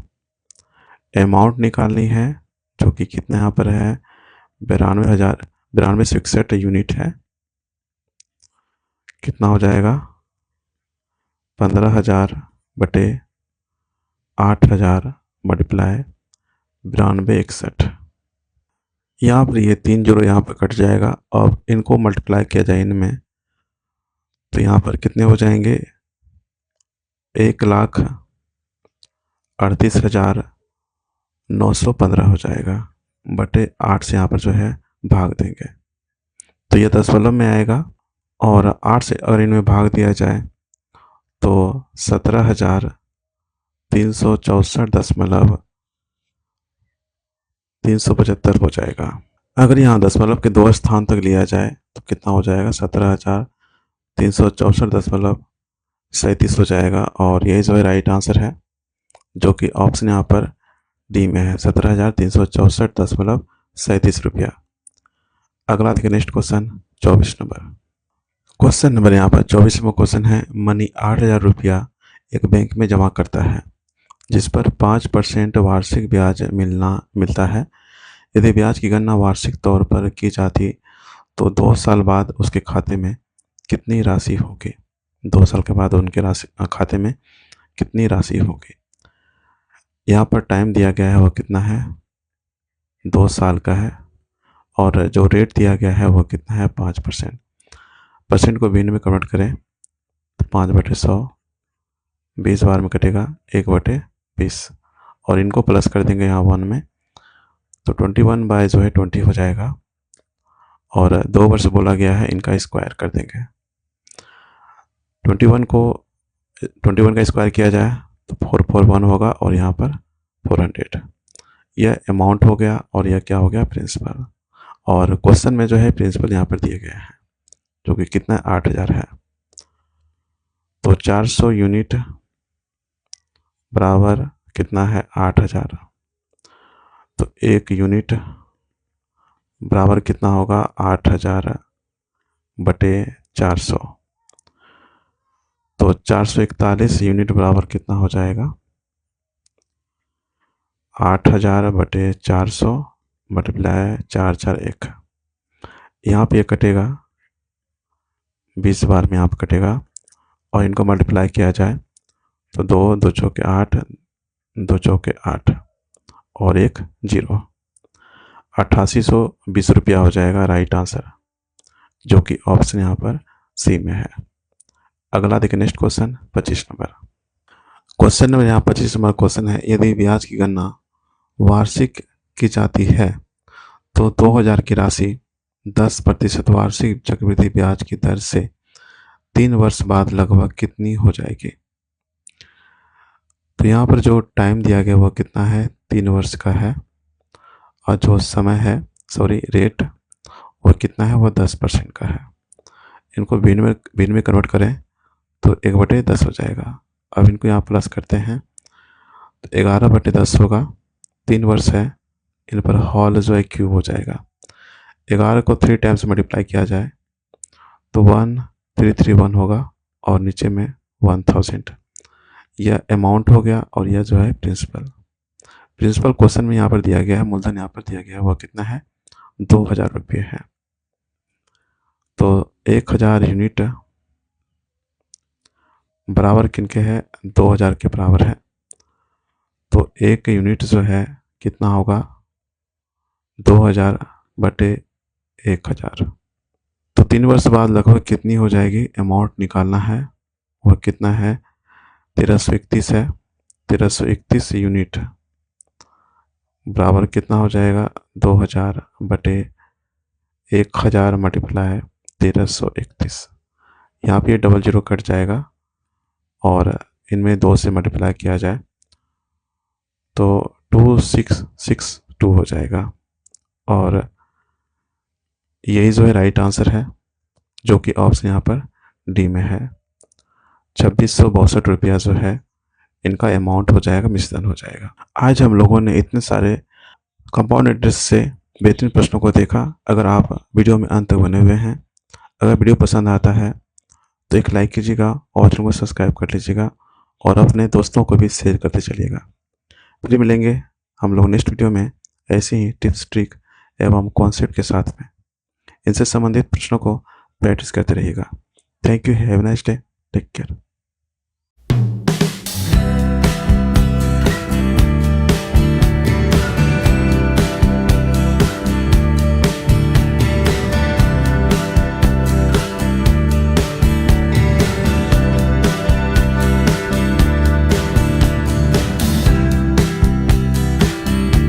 अमाउंट निकालनी है, जो कि कितना यहाँ पर है, 92,061 यूनिट है। कितना हो जाएगा, 15,000/8,000 मल्टीप्लाई 9261। यहाँ पर ये 3 जीरो यहाँ पर कट जाएगा, और इनको मल्टीप्लाई किया जाए इनमें, तो यहाँ पर कितने हो जाएंगे, 1,38,915 हो जाएगा, बटे 8 से यहाँ पर जो है भाग देंगे, तो यह 10 में आएगा। और 8 से अगर इनमें भाग दिया जाए तो 17,364.375 हो जाएगा। अगर यहाँ दशमलव के 2 स्थान तक लिया जाए तो कितना हो जाएगा, 17,364.37 हो जाएगा। और यही जो है राइट आंसर है, जो कि ऑप्शन यहाँ पर डी में है, 17,364.37 रुपया। अगला देखिए, next question 24 number. Question number यहाँ पर 24वां क्वेश्चन है, मनी 8,000 रुपया एक बैंक में जमा करता है, जिस पर 5% वार्षिक ब्याज मिलता है। यदि ब्याज की गणना वार्षिक तौर पर की जाती तो 2 साल बाद उसके खाते में कितनी राशि होगी। 2 साल के बाद उनके राशि खाते में कितनी राशि होगी। यहाँ पर टाइम दिया गया है वो कितना है, 2 साल का है, और जो रेट दिया गया है वो कितना है, 5%। परसेंट को भिन्न में कन्वर्ट करें तो 5/100 20 बार में कटेगा 1/20, और इनको प्लस कर देंगे यहाँ 1 में, तो 21 बाय जो है 20 हो जाएगा, और 2 वर्ष बोला गया है, इनका स्क्वायर कर देंगे। 21 का स्क्वायर किया जाए तो 441 होगा, और यहाँ पर 400। यह अमाउंट हो गया, और यह क्या हो गया, प्रिंसिपल। और क्वेश्चन में जो है प्रिंसिपल यहाँ पर दिए गए हैं, जो कि कितना 8000 है। तो 400 यूनिट बराबर कितना है, 8000। तो 1 यूनिट बराबर कितना होगा, 8000/400। तो 441 यूनिट बराबर कितना हो जाएगा, 8000/400 मल्टीप्लाई 441। यहाँ पे कटेगा 20 बार में, यहाँ पर कटेगा, और इनको मल्टीप्लाई किया जाए तो 2 2 चौके 8, 2 चौके 8, और 1 0, 8820 रुपया हो जाएगा राइट आंसर, जो कि ऑप्शन यहाँ पर सी में है। अगला देखिए next question 25 number. Question number यहाँ 25 नंबर क्वेश्चन है, यदि ब्याज की गणना वार्षिक की जाती है तो 2000 की राशि 10% वार्षिक चक्रवृद्धि ब्याज की दर से 3 वर्ष बाद लगभग कितनी हो जाएगी। तो यहाँ पर जो टाइम दिया गया वो कितना है, 3 वर्ष का है, और जो समय है रेट वो कितना है, वो 10% का है। इनको भिन्न में कन्वर्ट करें तो 1/10 हो जाएगा। अब इनको यहाँ प्लस करते हैं तो 11/10 होगा, 3 वर्ष है, इन पर हॉल जो है क्यूब हो जाएगा। 11 को 3 टाइम्स मल्टीप्लाई किया जाए तो 1331 होगा, और नीचे में 1000। यह अमाउंट हो गया, और यह जो है प्रिंसिपल क्वेश्चन में यहाँ पर दिया गया है, मूलधन यहाँ पर दिया गया है, वह कितना है, 2000 रुपये है। तो 1000 यूनिट बराबर किनके है, 2000 के बराबर है। तो 1 यूनिट जो है कितना होगा, 2000/1000। तो 3 वर्ष बाद लगभग कितनी हो जाएगी, अमाउंट निकालना है, वह कितना है, 1331 है। 1331 यूनिट बराबर कितना हो जाएगा, 2000/1000 मल्टीप्लाई 1331। यहाँ पे 00 कट जाएगा, और इनमें 2 से मल्टीप्लाई किया जाए तो 2662 हो जाएगा, और यही जो है राइट आंसर है, जो कि ऑप्शन यहाँ पर डी में है। 2662 रुपया जो है इनका अमाउंट हो जाएगा, मिश्रण हो जाएगा। आज हम लोगों ने इतने सारे कंपाउंड इंटरेस्ट से बेहतरीन प्रश्नों को देखा। अगर आप वीडियो में अंत तक बने हुए हैं, अगर वीडियो पसंद आता है तो एक लाइक कीजिएगा, और चैनल को सब्सक्राइब कर लीजिएगा, और अपने दोस्तों को भी शेयर करते चलिएगा। फिर मिलेंगे हम लोग नेक्स्ट वीडियो में ऐसे ही टिप्स, ट्रिक एवं कॉन्सेप्ट के साथ में। इनसे संबंधित प्रश्नों को प्रैक्टिस करते रहिएगा। Thank you, have a nice day, take care.